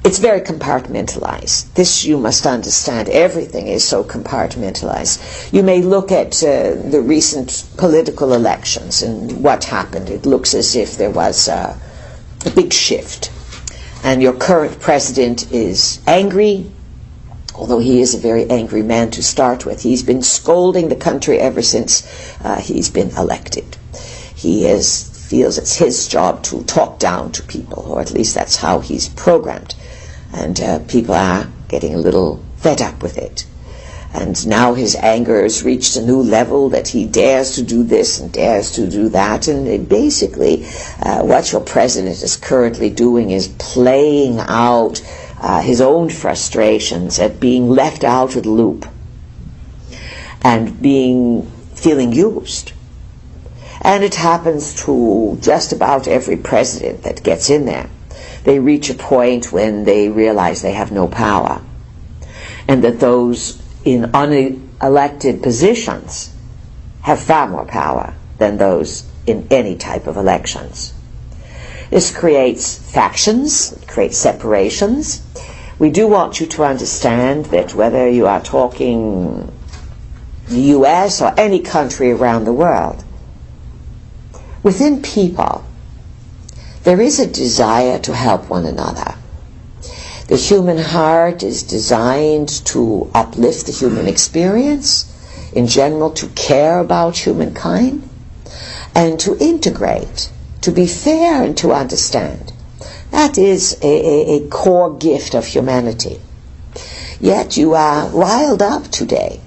it's very compartmentalized. This you must understand. Everything is so compartmentalized. You may look at the recent political elections and what happened. It looks as if there was a big shift. And your current president is angry, although he is a very angry man to start with. He's been scolding the country ever since he's been elected. He feels it's his job to talk down to people, or at least that's how he's programmed. And people are getting a little fed up with it. And now his anger has reached a new level that he dares to do this and dares to do that. And basically, what your president is currently doing is playing out his own frustrations at being left out of the loop and feeling used. And it happens to just about every president that gets in there. They reach a point when they realize they have no power, and that those in unelected positions have far more power than those in any type of elections. This creates factions, it creates separations. We do want you to understand that whether you are talking the US or any country around the world, within people, there is a desire to help one another. The human heart is designed to uplift the human experience, in general to care about humankind, and to integrate, to be fair and to understand. That is a core gift of humanity. Yet you are riled up today.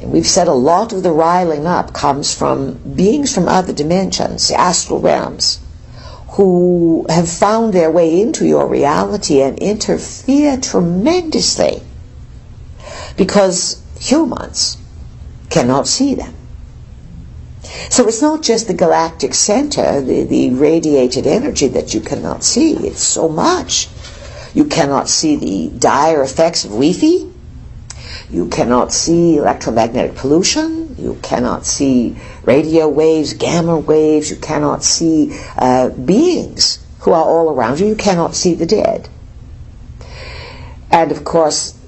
And we've said a lot of the riling up comes from beings from other dimensions, the astral realms, who have found their way into your reality and interfere tremendously. Because humans cannot see them. So it's not just the galactic center, the radiated energy that you cannot see. It's so much. You cannot see the dire effects of Wi-Fi. You cannot see electromagnetic pollution. You cannot see radio waves, gamma waves. You cannot see beings who are all around you. You cannot see the dead. And of course,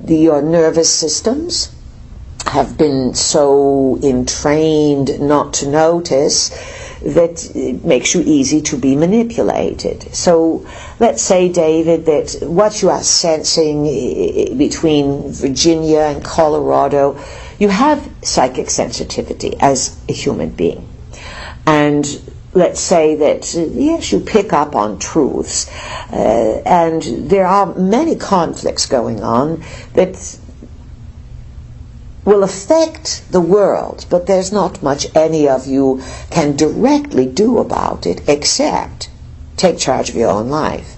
your nervous systems have been so entrained not to notice that it makes you easy to be manipulated. So let's say, David, that what you are sensing between Virginia and Colorado, you have psychic sensitivity as a human being. And let's say that, yes, you pick up on truths. And there are many conflicts going on that will affect the world, but there's not much any of you can directly do about it except take charge of your own life.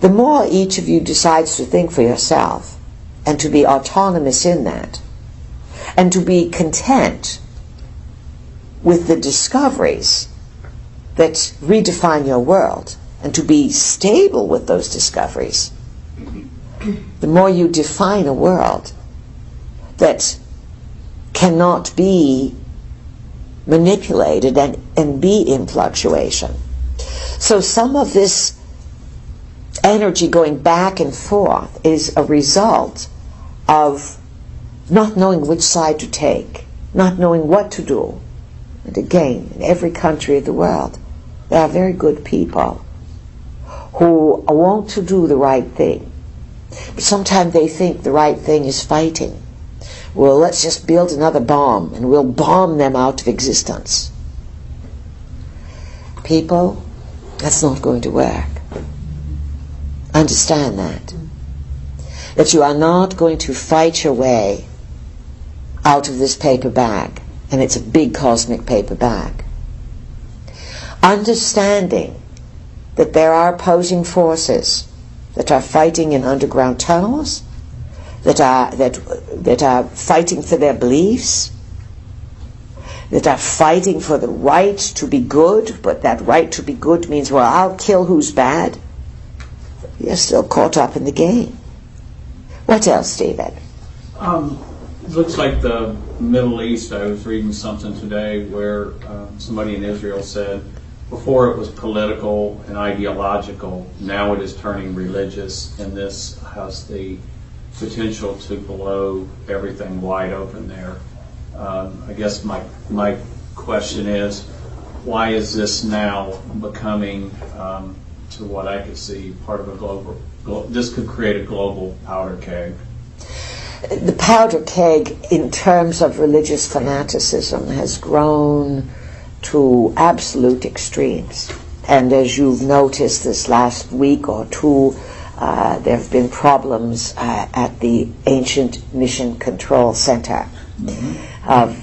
The more each of you decides to think for yourself and to be autonomous in that, and to be content with the discoveries that redefine your world, and to be stable with those discoveries, the more you define a world that cannot be manipulated and be in fluctuation. So some of this energy going back and forth is a result of not knowing which side to take, not knowing what to do. And again, in every country of the world, there are very good people who want to do the right thing. But sometimes they think the right thing is fighting. Well, let's just build another bomb and we'll bomb them out of existence. People, that's not going to work. Understand that. That you are not going to fight your way out of this paper bag, and it's a big cosmic paper bag. Understanding that there are opposing forces that are fighting in underground tunnels, that are fighting for their beliefs, that are fighting for the right to be good, but that right to be good means, well, I'll kill who's bad. You're still caught up in the game. What else, David? It looks like the Middle East. I was reading something today where somebody in Israel said, before it was political and ideological, now it is turning religious, and this has the potential to blow everything wide open there. I guess my question is, why is this now becoming, to what I could see, part of a global, this could create a global powder keg? The powder keg, in terms of religious fanaticism, has grown to absolute extremes. And as you've noticed this last week or two, there have been problems at the ancient Mission Control Center of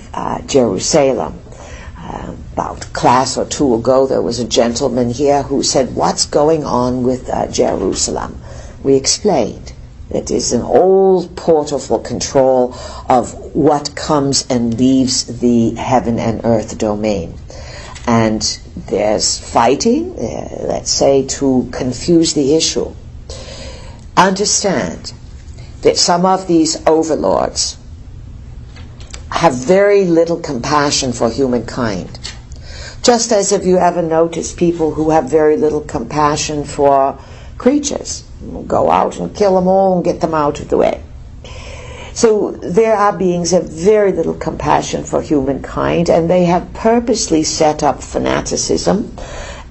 Jerusalem. About a class or two ago, there was a gentleman here who said, "What's going on with Jerusalem?" We explained that it's an old portal for control of what comes and leaves the heaven and earth domain. And there's fighting, let's say, to confuse the issue. Understand that some of these overlords have very little compassion for humankind. Just as if you ever notice people who have very little compassion for creatures. Go out and kill them all and get them out of the way. So there are beings that have very little compassion for humankind, and they have purposely set up fanaticism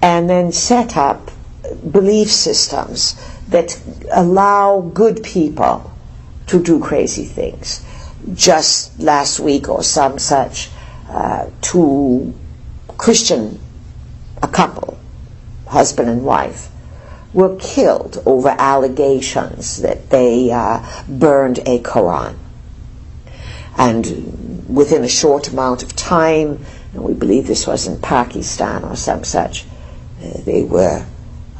and then set up belief systems that allow good people to do crazy things. Just last week or some such, two Christian, a couple, husband and wife, were killed over allegations that they burned a Quran. And within a short amount of time, and we believe this was in Pakistan or some such, a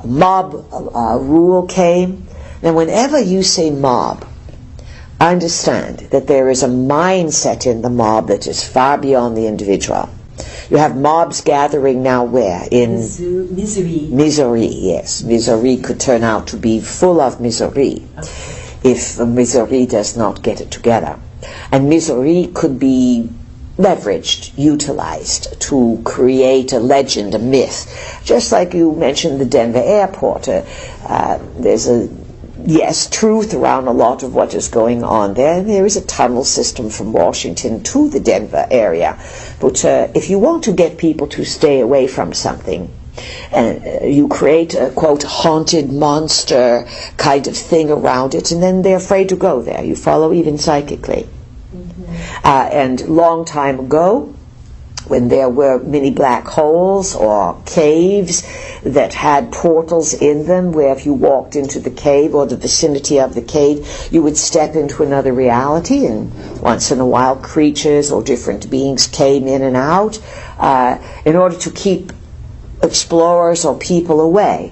mob rule came. Now whenever you say mob, understand that there is a mindset in the mob that is far beyond the individual. You have mobs gathering now where? In Misery. Misery, yes. Misery could turn out to be full of misery if misery does not get it together. And misery could be leveraged, utilized to create a legend, a myth. Just like you mentioned the Denver airport. There's a truth around a lot of what is going on there. There is a tunnel system from Washington to the Denver area. But if you want to get people to stay away from something, you create a, quote, haunted monster kind of thing around it, and then they're afraid to go there. You follow, even psychically. And long time ago, when there were mini black holes or caves that had portals in them, where if you walked into the cave or the vicinity of the cave, you would step into another reality, and once in a while creatures or different beings came in and out in order to keep explorers or people away.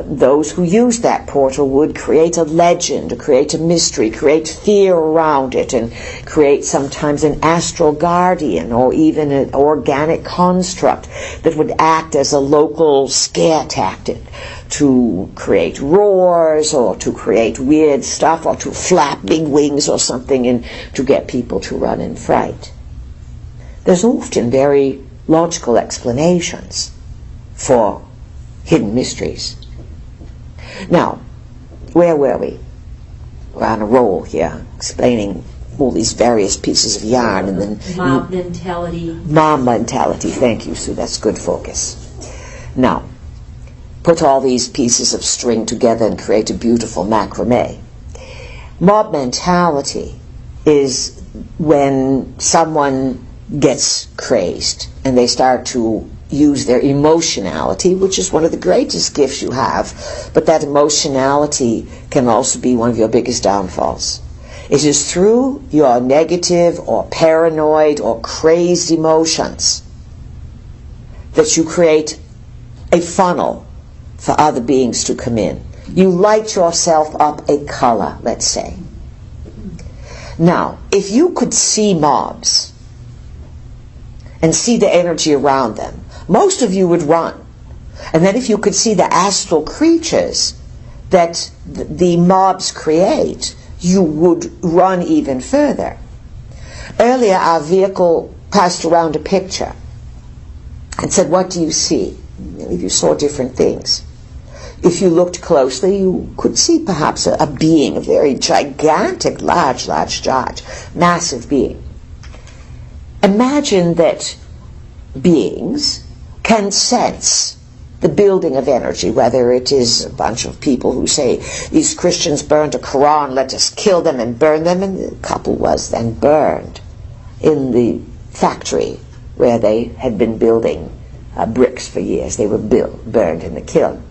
Those who used that portal would create a legend, create a mystery, create fear around it, and create sometimes an astral guardian or even an organic construct that would act as a local scare tactic to create roars or to create weird stuff or to flap big wings or something and to get people to run in fright. There's often very logical explanations for hidden mysteries. Now, where were we? We're on a roll here, explaining all these various pieces of yarn, and then Mob mentality. Mob mentality. Thank you, Sue. That's good focus. Now, put all these pieces of string together and create a beautiful macrame. Mob mentality is when someone gets crazed and they start to use their emotionality, which is one of the greatest gifts you have, but that emotionality can also be one of your biggest downfalls. It is through your negative or paranoid or crazed emotions that you create a funnel for other beings to come in. You light yourself up a color, let's say. Now, if you could see mobs and see the energy around them, most of you would run. And then if you could see the astral creatures that the mobs create, you would run even further. Earlier, our vehicle passed around a picture and said, what do you see? You saw different things. If you looked closely, you could see perhaps a being, a very gigantic, large, massive being. Imagine that beings can sense the building of energy, whether it is a bunch of people who say, these Christians burned a Quran, let us kill them and burn them, and the couple was then burned in the factory where they had been building bricks for years. They were burned in the kiln.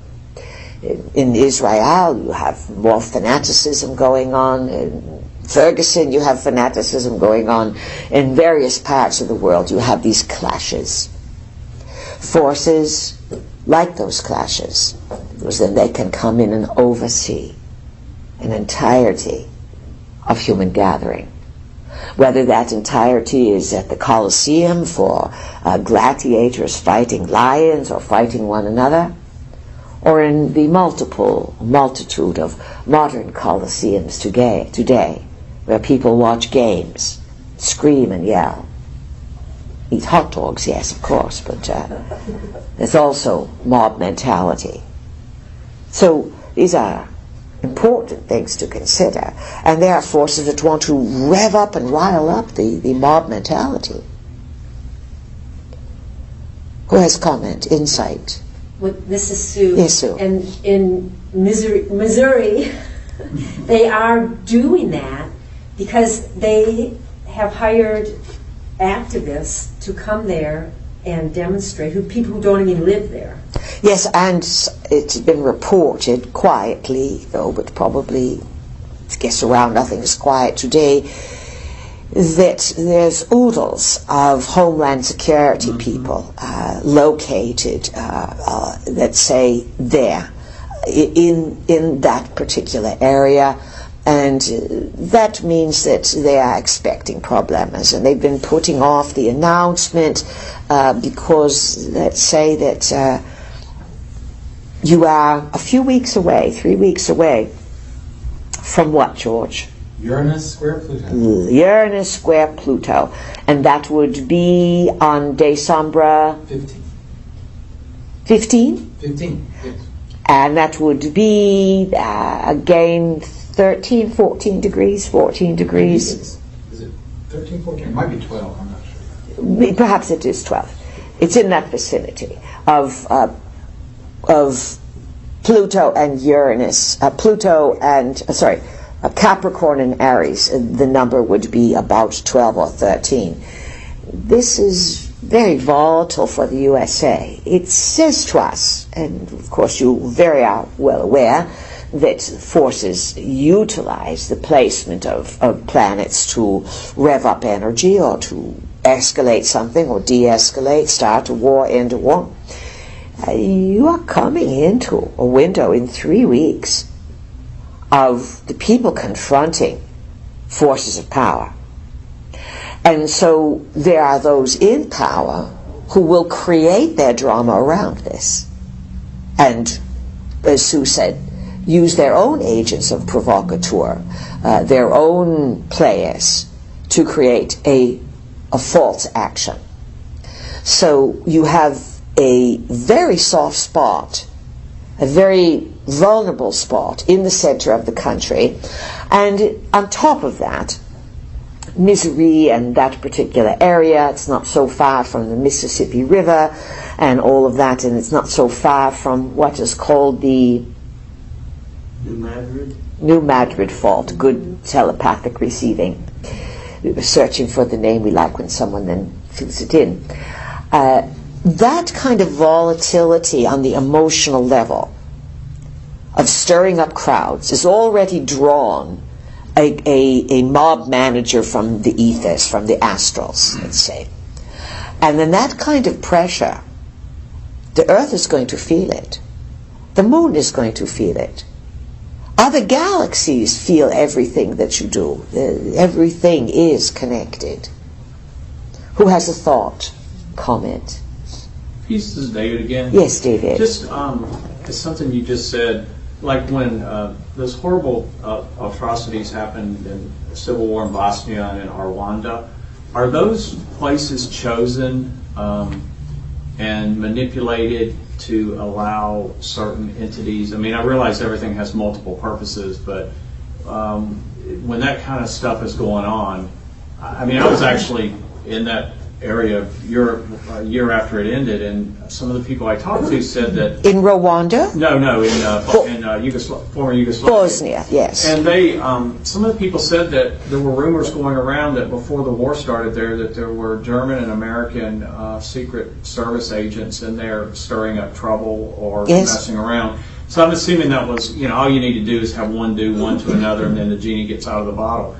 In Israel, you have more fanaticism going on. In Ferguson, you have fanaticism going on. In various parts of the world, you have these clashes. Forces like those clashes, because then they can come in and oversee an entirety of human gathering. Whether that entirety is at the Colosseum for gladiators fighting lions or fighting one another, or in the multitude of modern Colosseums today, where people watch games, scream and yell. Eat hot dogs, yes, of course, but there's also mob mentality. So these are important things to consider, and there are forces that want to rev up and rile up the mob mentality. Who has comment, insight? Well, this is Sue. Yes, Sue. And in Missouri, they are doing that because they have hired activists to come there and demonstrate, people who don't even live there. Yes, and it's been reported quietly, though, but probably, I guess around nothing is quiet today, that there's oodles of Homeland Security people located, let's say, there, in that particular area, And that means that they are expecting problems, and they've been putting off the announcement because, let's say that you are a few weeks away, 3 weeks away, from what, George? Uranus square Pluto. Uranus square Pluto. And that would be on December 15. 15? 15, yes. And that would be, again, 13, 14 degrees, 14 degrees. Is it 13, 14? It might be 12, I'm not sure. Perhaps it is 12. It's in that vicinity of Pluto and Uranus. Capricorn and Aries. The number would be about 12 or 13. This is very volatile for the USA. It says to us, and of course you very are well aware, that forces utilize the placement of planets to rev up energy or to escalate something or de-escalate, start a war, end a war. You are coming into a window in 3 weeks of the people confronting forces of power. And so there are those in power who will create their drama around this. And, as Sue said, use their own agents of provocateur, their own players, to create a false action. So you have a very soft spot, a very vulnerable spot in the center of the country, and on top of that, misery and that particular area. It's not so far from the Mississippi River and all of that, and it's not so far from what is called the New Madrid Fault. Good telepathic receiving. We were searching for the name we like when someone then fills it in. That kind of volatility on the emotional level of stirring up crowds is already drawn a mob manager from the ethers, from the astrals, let's say. And then that kind of pressure, the Earth is going to feel it. The Moon is going to feel it. Other galaxies feel everything that you do. Everything is connected. Who has a thought? Comment? This is David again. Yes, David. Just it's something you just said, like when those horrible atrocities happened in the civil war in Bosnia and in Rwanda, are those places chosen and manipulated to allow certain entities? I mean, I realize everything has multiple purposes, but when that kind of stuff is going on, I mean, I was actually in that area of Europe a year after it ended, and some of the people I talked to said that... In Rwanda? No, in former Yugoslavia. Bosnia, yes. And they, some of the people said that there were rumors going around that before the war started there, that there were German and American Secret Service agents in there stirring up trouble or messing around. So I'm assuming that was, all you need to do is have one do one to another, and then the genie gets out of the bottle.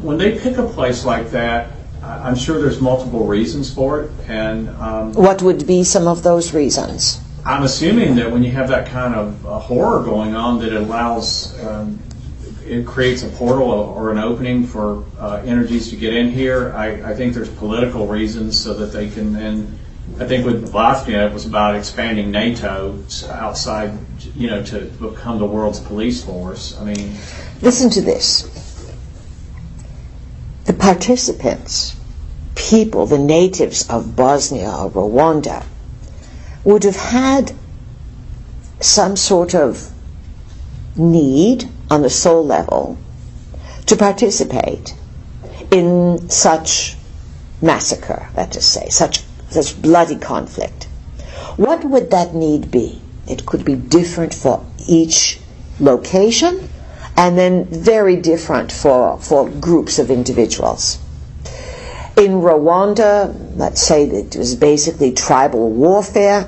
When they pick a place like that, I'm sure there's multiple reasons for it, and what would be some of those reasons? I'm assuming that when you have that kind of horror going on, that it allows, it creates a portal or an opening for energies to get in here. I think there's political reasons so that they can, and I think with Bosnia it was about expanding NATO outside, to become the world's police force. I mean, listen to this. The participants, people, the natives of Bosnia or Rwanda, would have had some sort of need on the soul level to participate in such massacre, let us say, such bloody conflict. What would that need be? It could be different for each location, and then very different for groups of individuals. In Rwanda, let's say that it was basically tribal warfare,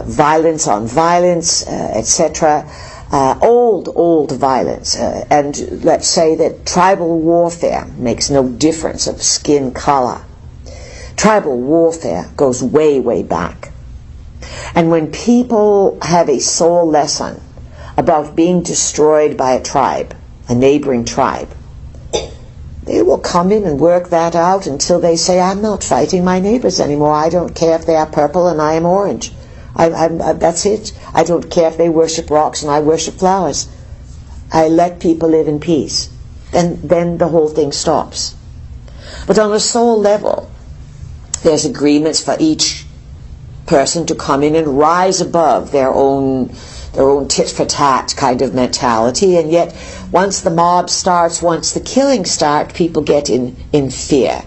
violence on violence, etc. Old violence. And let's say that tribal warfare makes no difference of skin color. Tribal warfare goes way, way back. And when people have a soul lesson about being destroyed by a tribe, a neighboring tribe, they will come in and work that out until they say, I'm not fighting my neighbors anymore. I don't care if they are purple and I am orange. That's it. I don't care if they worship rocks and I worship flowers. I let people live in peace. Then the whole thing stops. But on a soul level, there's agreements for each person to come in and rise above their own tit-for-tat kind of mentality, and yet once the mob starts, once the killing starts, people get in fear.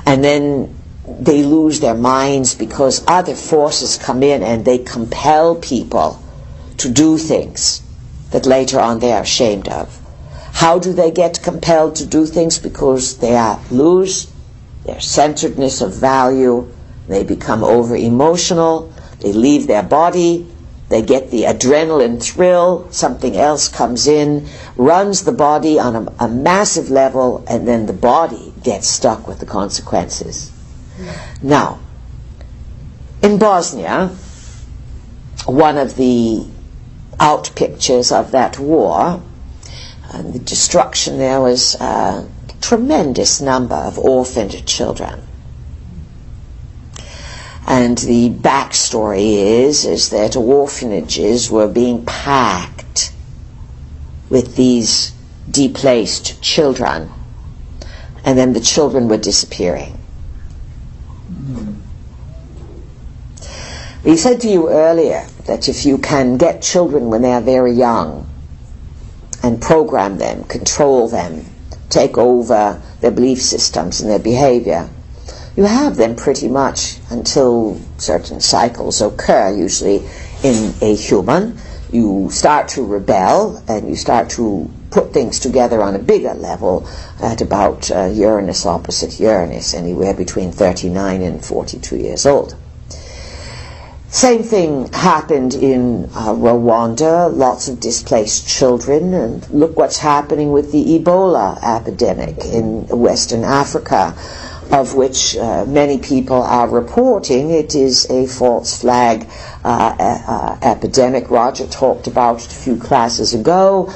And then they lose their minds because other forces come in and they compel people to do things that later on they are ashamed of. How do they get compelled to do things? Because they lose their centeredness of value, they become over-emotional, they leave their body, they get the adrenaline thrill, something else comes in, runs the body on a massive level, and then the body gets stuck with the consequences. Now, in Bosnia, one of the out pictures of that war, the destruction there was a tremendous number of orphaned children. And the backstory is that orphanages were being packed with these displaced children, and then the children were disappearing. We said to you earlier that if you can get children when they are very young and program them, control them, take over their belief systems and their behavior, you have them pretty much until certain cycles occur, usually in a human. You start to rebel and you start to put things together on a bigger level at about Uranus opposite Uranus, anywhere between 39 and 42 years old. Same thing happened in Rwanda, lots of displaced children, and look what's happening with the Ebola epidemic in Western Africa, of which many people are reporting it is a false flag epidemic. Roger talked about it a few classes ago,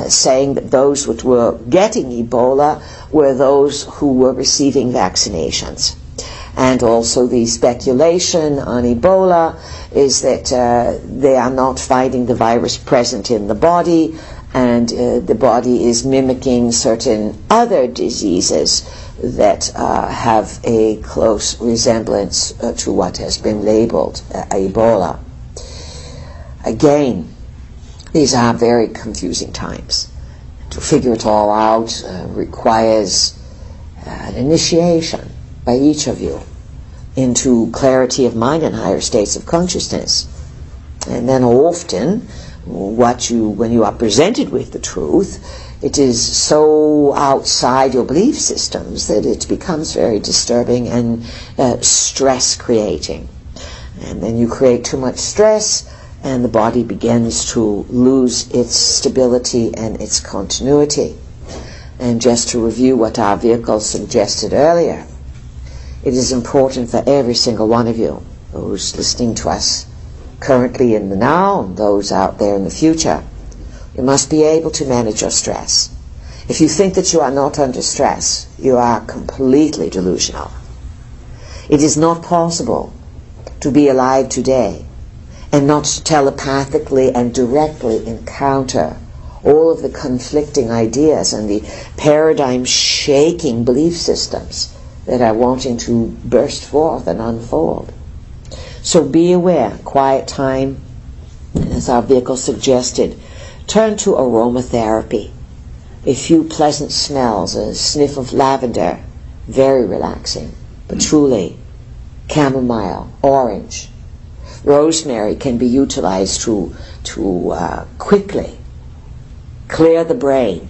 saying that those who were getting Ebola were those who were receiving vaccinations. And also the speculation on Ebola is that they are not finding the virus present in the body, and the body is mimicking certain other diseases that have a close resemblance to what has been labeled Ebola. Again, these are very confusing times. To figure it all out requires an initiation by each of you into clarity of mind and higher states of consciousness. And then often, when you are presented with the truth, it is so outside your belief systems that it becomes very disturbing and stress-creating. And then you create too much stress, and the body begins to lose its stability and its continuity. And just to review what our vehicle suggested earlier, it is important for every single one of you, those listening to us currently in the now and those out there in the future, you must be able to manage your stress. If you think that you are not under stress, you are completely delusional. It is not possible to be alive today and not telepathically and directly encounter all of the conflicting ideas and the paradigm-shaking belief systems that are wanting to burst forth and unfold. So be aware, quiet time, as our vehicle suggested, turn to aromatherapy. A few pleasant smells, a sniff of lavender, very relaxing, but truly, chamomile, orange. Rosemary can be utilized to quickly clear the brain,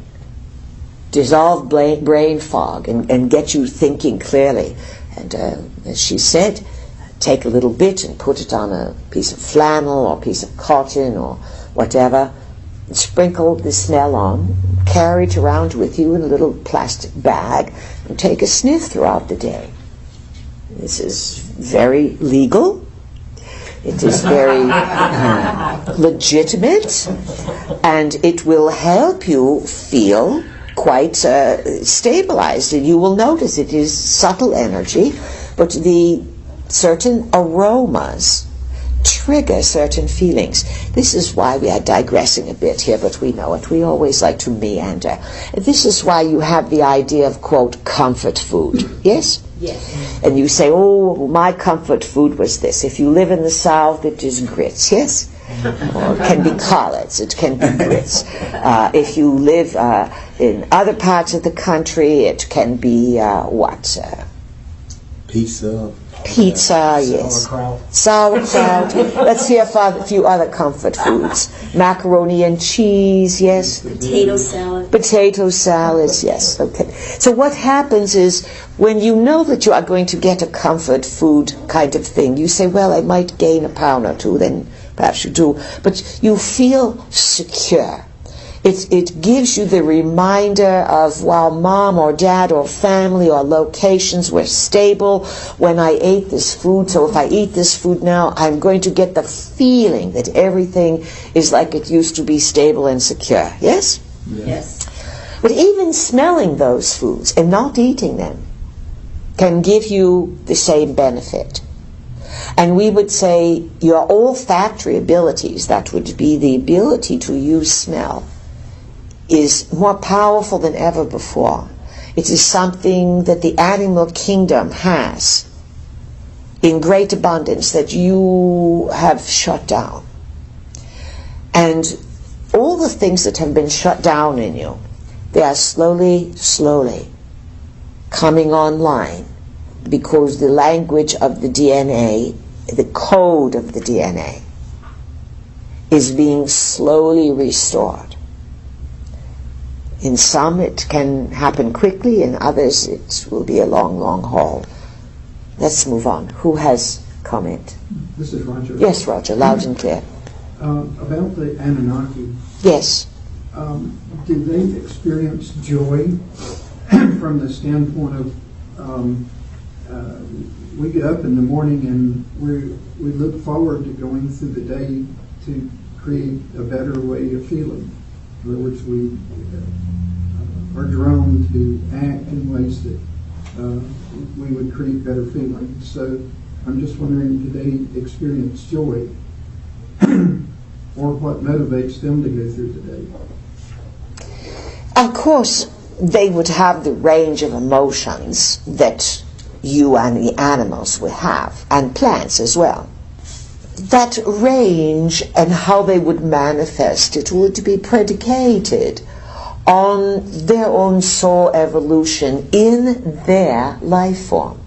dissolve brain fog, and get you thinking clearly. And as she said, take a little bit and put it on a piece of flannel or a piece of cotton or whatever, and sprinkle the smell on, carry it around with you in a little plastic bag, and take a sniff throughout the day. This is very legal. It is very legitimate, and it will help you feel quite stabilized. And you will notice it is subtle energy, but the certain aromas trigger certain feelings. This is why we are digressing a bit here, but we know it. We always like to meander. This is why you have the idea of, quote, comfort food. Yes? Yes. And you say, oh, my comfort food was this. If you live in the South, it is grits, yes? Or it can be collards, it can be grits. If you live in other parts of the country, it can be what? Pizza, yes. Sauerkraut. Let's hear a few other comfort foods. Macaroni and cheese, yes. Potato salad. Potato salads, yes. Okay. So what happens is, when you know that you are going to get a comfort food kind of thing, you say, well, I might gain a pound or two, then perhaps you do. But you feel secure. It gives you the reminder of, while mom or dad or family or locations were stable when I ate this food, so if I eat this food now, I'm going to get the feeling that everything is like it used to be, stable and secure. Yes? Yes. But even smelling those foods and not eating them can give you the same benefit. And we would say your olfactory abilities, that would be the ability to use smell, is more powerful than ever before. It is something that the animal kingdom has in great abundance that you have shut down. And all the things that have been shut down in you, they are slowly coming online, because the language of the DNA, the code of the DNA, is being slowly restored. In some it can happen quickly, in others it will be a long, long haul. Let's move on. Who has comment? This is Roger. Yes, Roger, loud and clear. About the Anunnaki, Yes. do they experience joy from the standpoint of we get up in the morning and we look forward to going through the day to create a better way of feeling? In other words, we are drawn to act in ways that we would create better feelings. So I'm just wondering, do they experience joy? Or what motivates them to go through the day? Of course, they would have the range of emotions that you and the animals would have, and plants as well. That range and how they would manifest it would be predicated on their own soul evolution in their life form.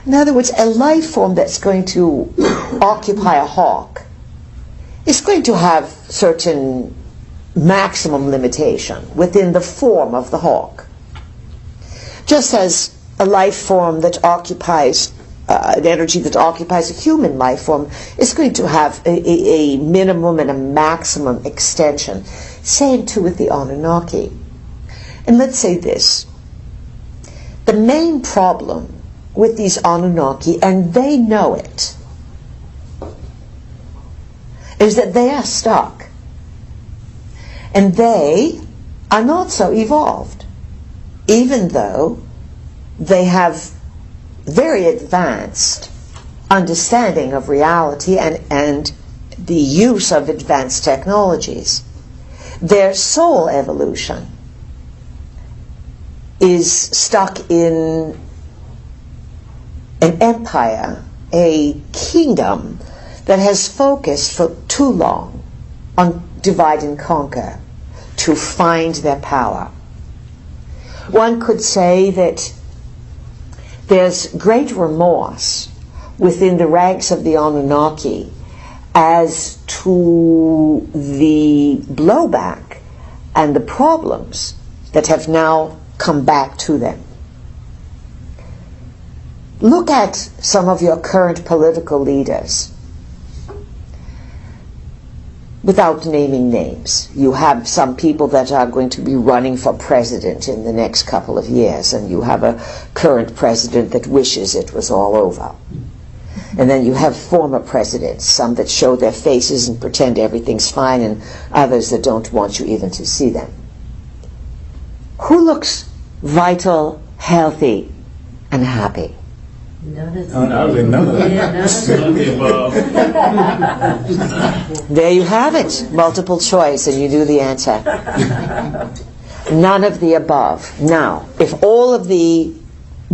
In other words, a life form that's going to occupy a hawk is going to have certain maximum limitation within the form of the hawk. Just as a life form that occupies an energy that occupies a human life form is going to have a minimum and a maximum extension. Same too with the Anunnaki. And let's say this. The main problem with these Anunnaki, and they know it, is that they are stuck. And they are not so evolved, even though they have very advanced understanding of reality and the use of advanced technologies. Their soul evolution is stuck in an empire, a kingdom that has focused for too long on divide and conquer to find their power. One could say that there's great remorse within the ranks of the Anunnaki as to the blowback and the problems that have now come back to them. Look at some of your current political leaders. Without naming names, you have some people that are going to be running for president in the next couple of years, and you have a current president that wishes it was all over. And then you have former presidents, some that show their faces and pretend everything's fine, and others that don't want you even to see them. Who looks vital, healthy, and happy? None of None of them. None of them. Yeah, none of them. There you have it. Multiple choice, and you knew the answer. None of the above. Now, if all of the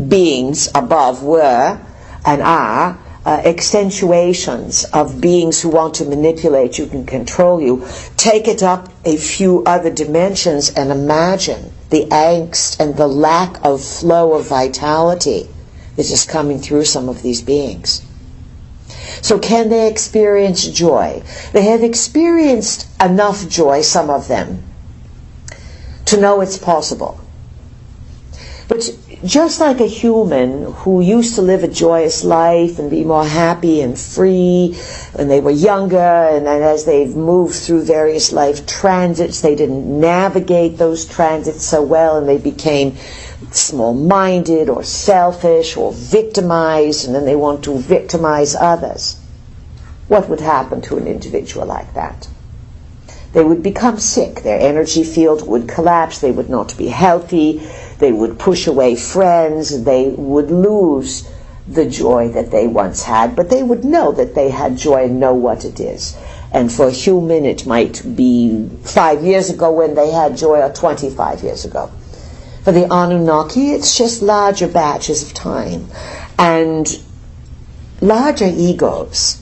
beings above were and are accentuations of beings who want to manipulate you and control you, take it up a few other dimensions and imagine the angst and the lack of flow of vitality that is coming through some of these beings. So can they experience joy? They have experienced enough joy, some of them, to know it's possible. But just like a human who used to live a joyous life and be more happy and free when they were younger, and then as they've moved through various life transits, they didn't navigate those transits so well, and they became small-minded or selfish or victimized, and then they want to victimize others. What would happen to an individual like that? They would become sick. Their energy field would collapse. They would not be healthy. They would push away friends. They would lose the joy that they once had, but they would know that they had joy and know what it is. And for a human, it might be 5 years ago when they had joy, or 25 years ago. For the Anunnaki, it's just larger batches of time and larger egos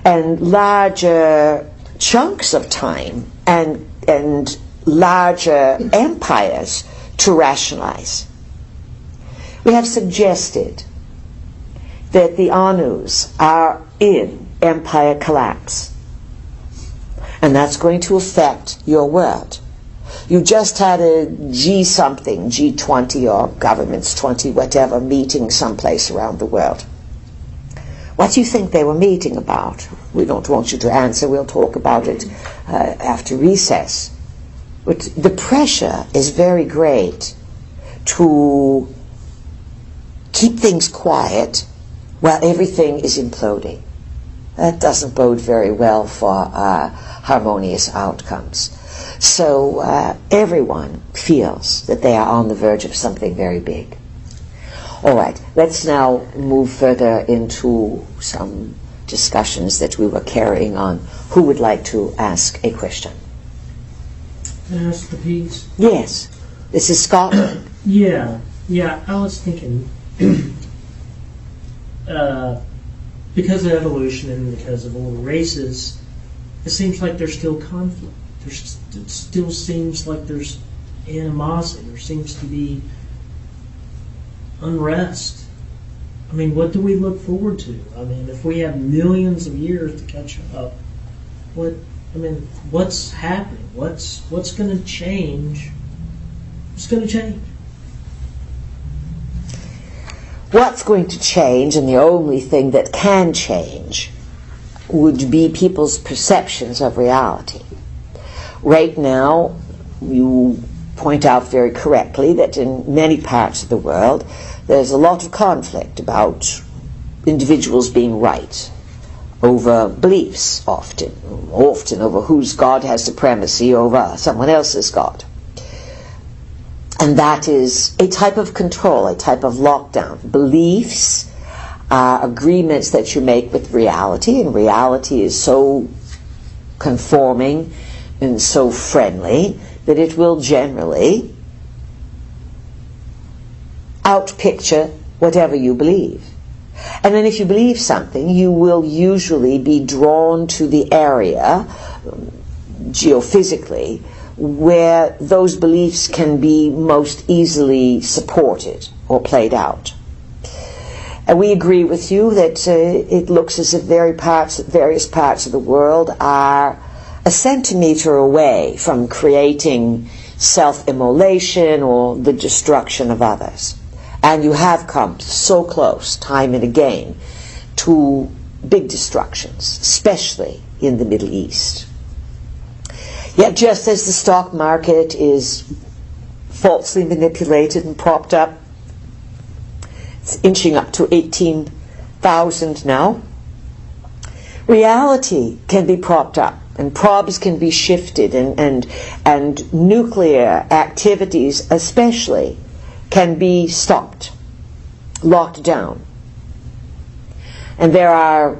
and larger chunks of time and larger empires to rationalize. We have suggested that the Anus are in empire collapse, and that's going to affect your world. You just had a G-something, G20 or government's 20, whatever, meeting someplace around the world. What do you think they were meeting about? We don't want you to answer. We'll talk about it after recess. But the pressure is very great to keep things quiet while everything is imploding. That doesn't bode very well for harmonious outcomes. So everyone feels that they are on the verge of something very big. All right, let's now move further into some discussions that we were carrying on. Who would like to ask a question? Can I ask the piece? Yes, this is Scotland. Yeah, I was thinking, because of evolution and because of all the races, it seems like there's still conflict. It still seems like there's animosity. There seems to be unrest. I mean, what do we look forward to? I mean, if we have millions of years to catch up, what's happening? What's going to change? What's going to change? What's going to change, and the only thing that can change, would be people's perceptions of reality. Right now, you point out very correctly that in many parts of the world, there's a lot of conflict about individuals being right over beliefs, often over whose God has supremacy over someone else's God. And that is a type of control, a type of lockdown. Beliefs are agreements that you make with reality, and reality is so conforming and so friendly that it will generally outpicture whatever you believe. And then if you believe something, you will usually be drawn to the area, geophysically, where those beliefs can be most easily supported or played out. And we agree with you that it looks as if various parts of the world are a centimeter away from creating self-immolation or the destruction of others. And you have come so close, time and again, to big destructions, especially in the Middle East. Yet just as the stock market is falsely manipulated and propped up, it's inching up to 18 thousand now, reality can be propped up, and probes can be shifted, and nuclear activities especially can be stopped, locked down. And there are,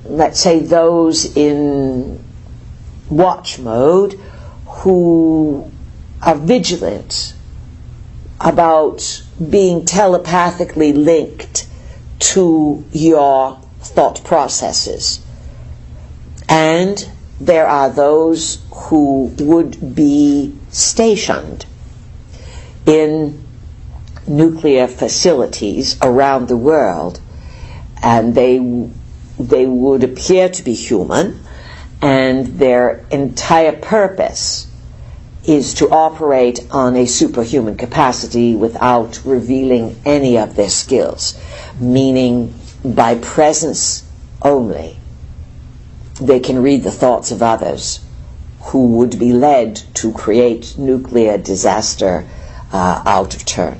let's say, those in watch mode who are vigilant about being telepathically linked to your thought processes. And there are those who would be stationed in nuclear facilities around the world, and they would appear to be human, and their entire purpose is to operate on a superhuman capacity without revealing any of their skills, meaning by presence only. They can read the thoughts of others who would be led to create nuclear disaster out of turn.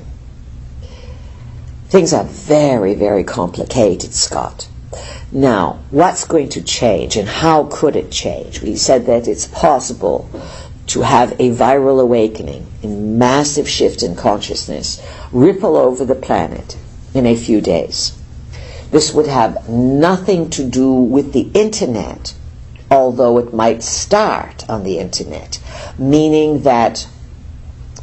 Things are very, very complicated, Scott. Now, what's going to change, and how could it change? We said that it's possible to have a viral awakening, a massive shift in consciousness, ripple over the planet in a few days. This would have nothing to do with the internet, although it might start on the internet, meaning that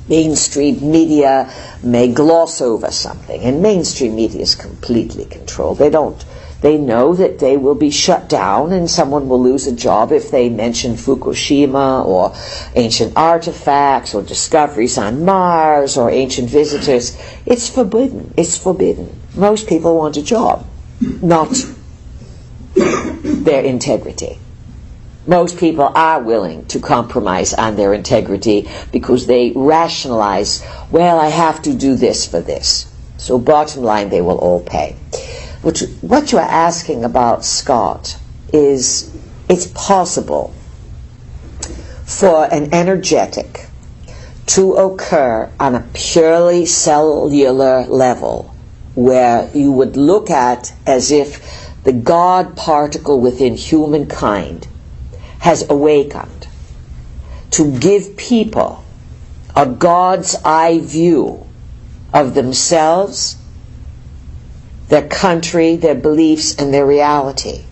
mainstream media may gloss over something, and mainstream media is completely controlled. They know that they will be shut down and someone will lose a job if they mention Fukushima or ancient artifacts or discoveries on Mars or ancient visitors. It's forbidden. It's forbidden. Most people want a job, not their integrity. Most people are willing to compromise on their integrity because they rationalize, well, I have to do this for this. So bottom line, they will all pay. What you are asking about, Scott, is it's possible for an energetic to occur on a purely cellular level, where you would look at as if the God particle within humankind has awakened to give people a God's eye view of themselves, their country, their beliefs, and their reality.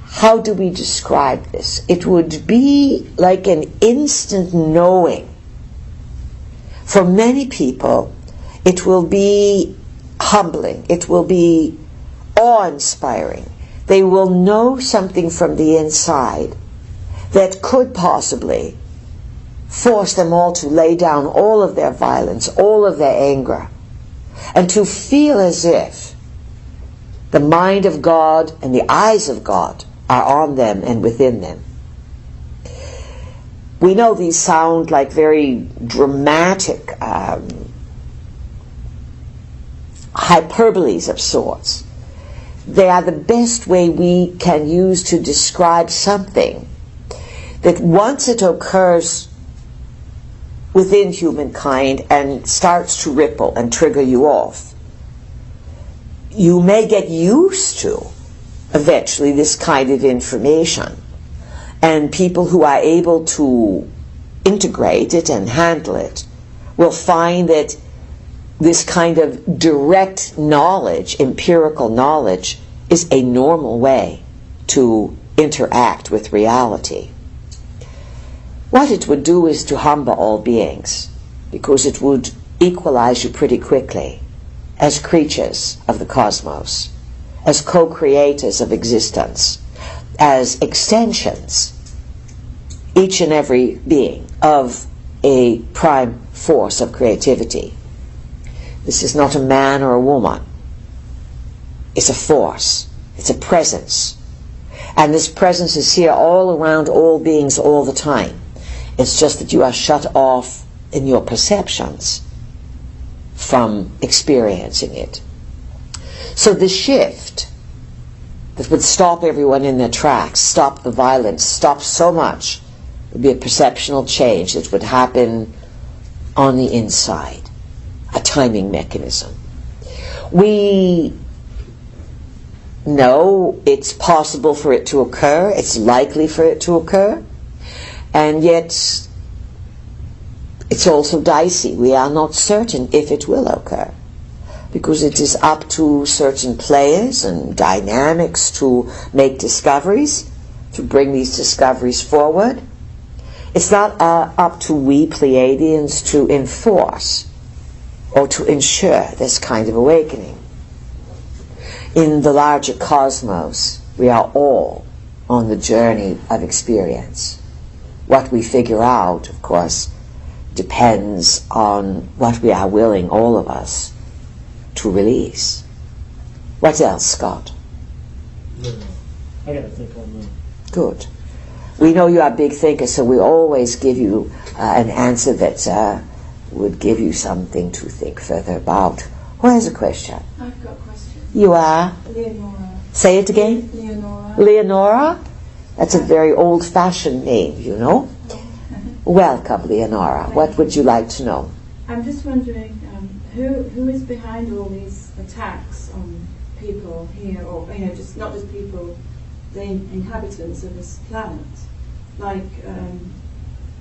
How do we describe this? It would be like an instant knowing. For many people, it will be humbling. It will be awe-inspiring. They will know something from the inside that could possibly force them all to lay down all of their violence, all of their anger, and to feel as if the mind of God and the eyes of God are on them and within them. We know these sound like very dramatic hyperboles of sorts. They are the best way we can use to describe something that once it occurs within humankind and starts to ripple and trigger you off, you may get used to eventually this kind of information. And people who are able to integrate it and handle it will find that this kind of direct knowledge, empirical knowledge, is a normal way to interact with reality. What it would do is to humble all beings, because it would equalize you pretty quickly as creatures of the cosmos, as co-creators of existence, as extensions, each and every being, of a prime force of creativity. This is not a man or a woman. It's a force. It's a presence. And this presence is here all around all beings all the time. It's just that you are shut off in your perceptions from experiencing it. So the shift that would stop everyone in their tracks, stop the violence, stop so much, would be a perceptual change that would happen on the inside, a timing mechanism. We know it's possible for it to occur, it's likely for it to occur, and yet it's also dicey. We are not certain if it will occur, because it is up to certain players and dynamics to make discoveries, to bring these discoveries forward. It's not up to we Pleiadians to enforce or to ensure this kind of awakening. In the larger cosmos, we are all on the journey of experience. What we figure out, of course, depends on what we are willing, all of us, to release. What else, Scott? No, I got to think on that. Good. We know you are a big thinker, so we always give you an answer that would give you something to think further about. Who has a question? I've got a question. You are? Leonora. Say it again. Leonora. Leonora? That's a very old-fashioned name, you know. Welcome, Leonora. What would you like to know? I'm just wondering who is behind all these attacks on people here, or just not just people, the inhabitants of this planet, like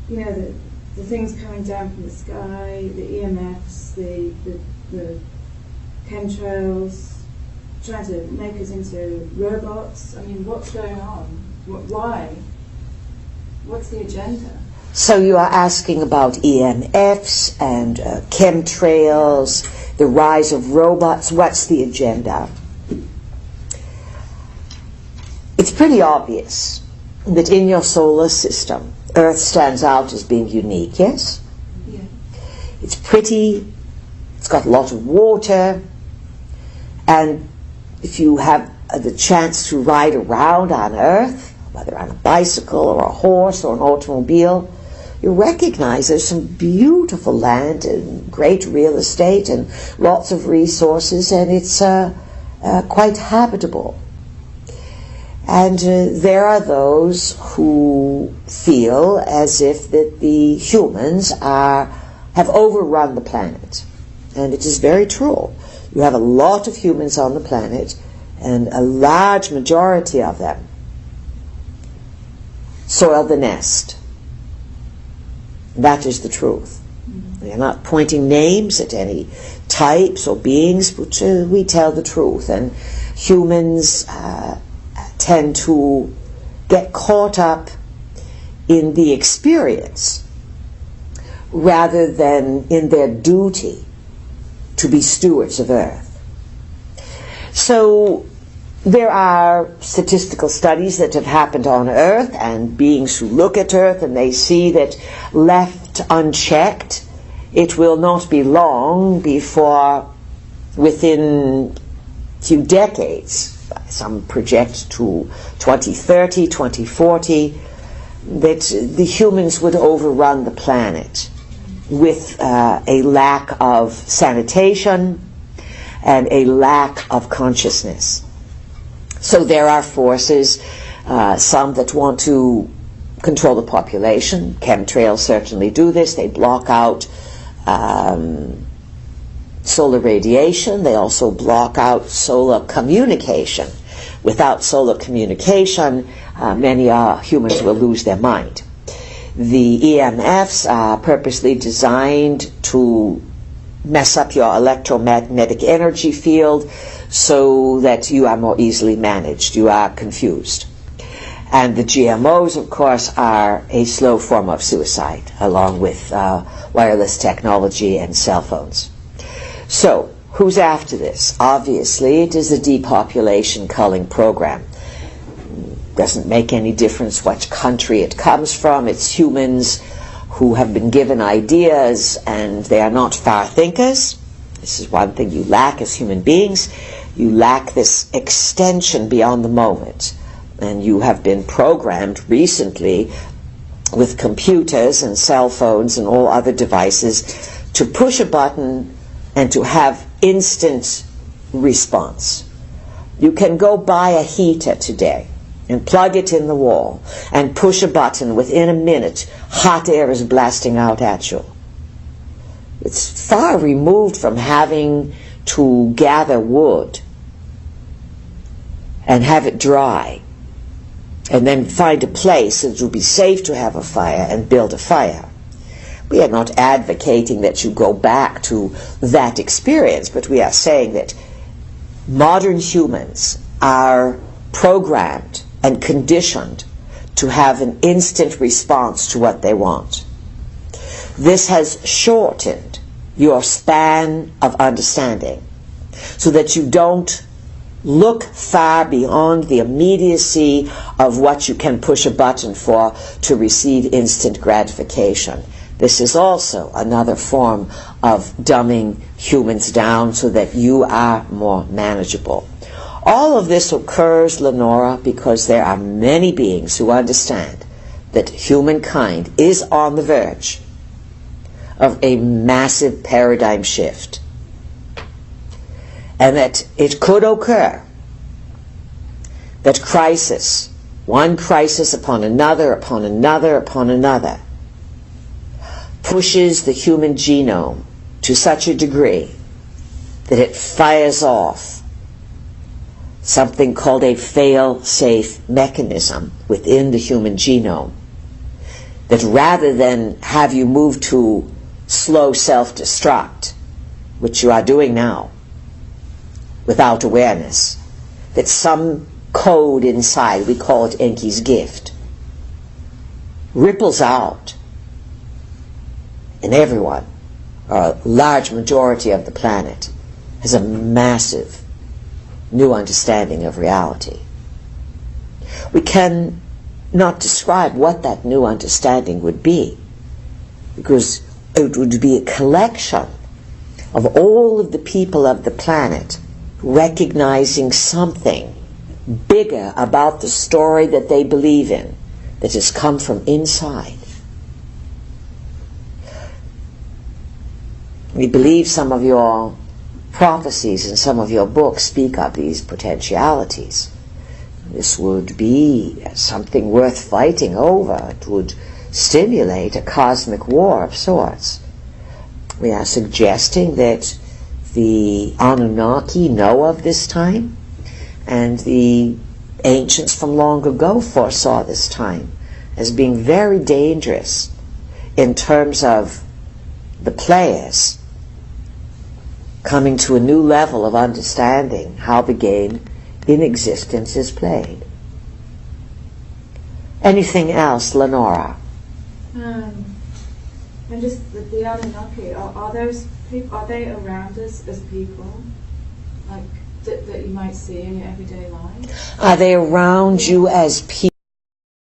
the things coming down from the sky, the EMFs, the chemtrails, trying to make us into robots. I mean, what's going on? Why? What's the agenda? So you are asking about EMFs and chemtrails, the rise of robots. What's the agenda? It's pretty obvious that in your solar system, Earth stands out as being unique, yes? Yeah. It's pretty, it's got a lot of water, and if you have the chance to ride around on Earth, whether on a bicycle or a horse or an automobile, you recognize there's some beautiful land and great real estate and lots of resources, and it's quite habitable. And there are those who feel as if that the humans have overrun the planet. And it is very true. You have a lot of humans on the planet, and a large majority of them soil the nest. That is the truth. We are not pointing names at any types or beings, but we tell the truth. And humans tend to get caught up in the experience rather than in their duty to be stewards of Earth. So there are statistical studies that have happened on Earth, and beings who look at Earth and they see that left unchecked, it will not be long before, within a few decades, some project to 2030, 2040, that the humans would overrun the planet with a lack of sanitation and a lack of consciousness. So there are forces, some that want to control the population. Chemtrails certainly do this. They block out solar radiation. They also block out solar communication. Without solar communication, many humans will lose their mind. The EMFs are purposely designed to mess up your electromagnetic energy field so that you are more easily managed, you are confused. And the GMOs, of course, are a slow form of suicide, along with wireless technology and cell phones. So, who's after this? Obviously, it is the depopulation culling program. Doesn't make any difference which country it comes from. It's humans who have been given ideas, and they are not far thinkers. This is one thing you lack as human beings. You lack this extension beyond the moment. And you have been programmed recently with computers and cell phones and all other devices to push a button and to have instant response. You can go buy a heater today and plug it in the wall and push a button. Within a minute, hot air is blasting out at you. It's far removed from having to gather wood and have it dry, and then find a place that it would be safe to have a fire and build a fire. We are not advocating that you go back to that experience, but we are saying that modern humans are programmed and conditioned to have an instant response to what they want. This has shortened your span of understanding so that you don't look far beyond the immediacy of what you can push a button for to receive instant gratification. This is also another form of dumbing humans down so that you are more manageable. All of this occurs, Lenora, because there are many beings who understand that humankind is on the verge of a massive paradigm shift, and that it could occur that crisis, one crisis upon another, upon another, upon another, pushes the human genome to such a degree that it fires off something called a fail-safe mechanism within the human genome, that rather than have you move to slow self-destruct, which you are doing now without awareness, that some code inside, we call it Enki's gift, ripples out, and everyone, or a large majority of the planet, has a massive new understanding of reality. We can not describe what that new understanding would be, because it would be a collection of all of the people of the planet recognizing something bigger about the story that they believe in, that has come from inside. We believe some of your prophecies and some of your books speak of these potentialities. This would be something worth fighting over. It would stimulate a cosmic war of sorts. We are suggesting that the Anunnaki know of this time, and the ancients from long ago foresaw this time as being very dangerous in terms of the players coming to a new level of understanding how the game in existence is played. Anything else, Lenora? And just the Anunnaki, are those people, are they around us as people, like that you might see in your everyday life? Are they around you as people?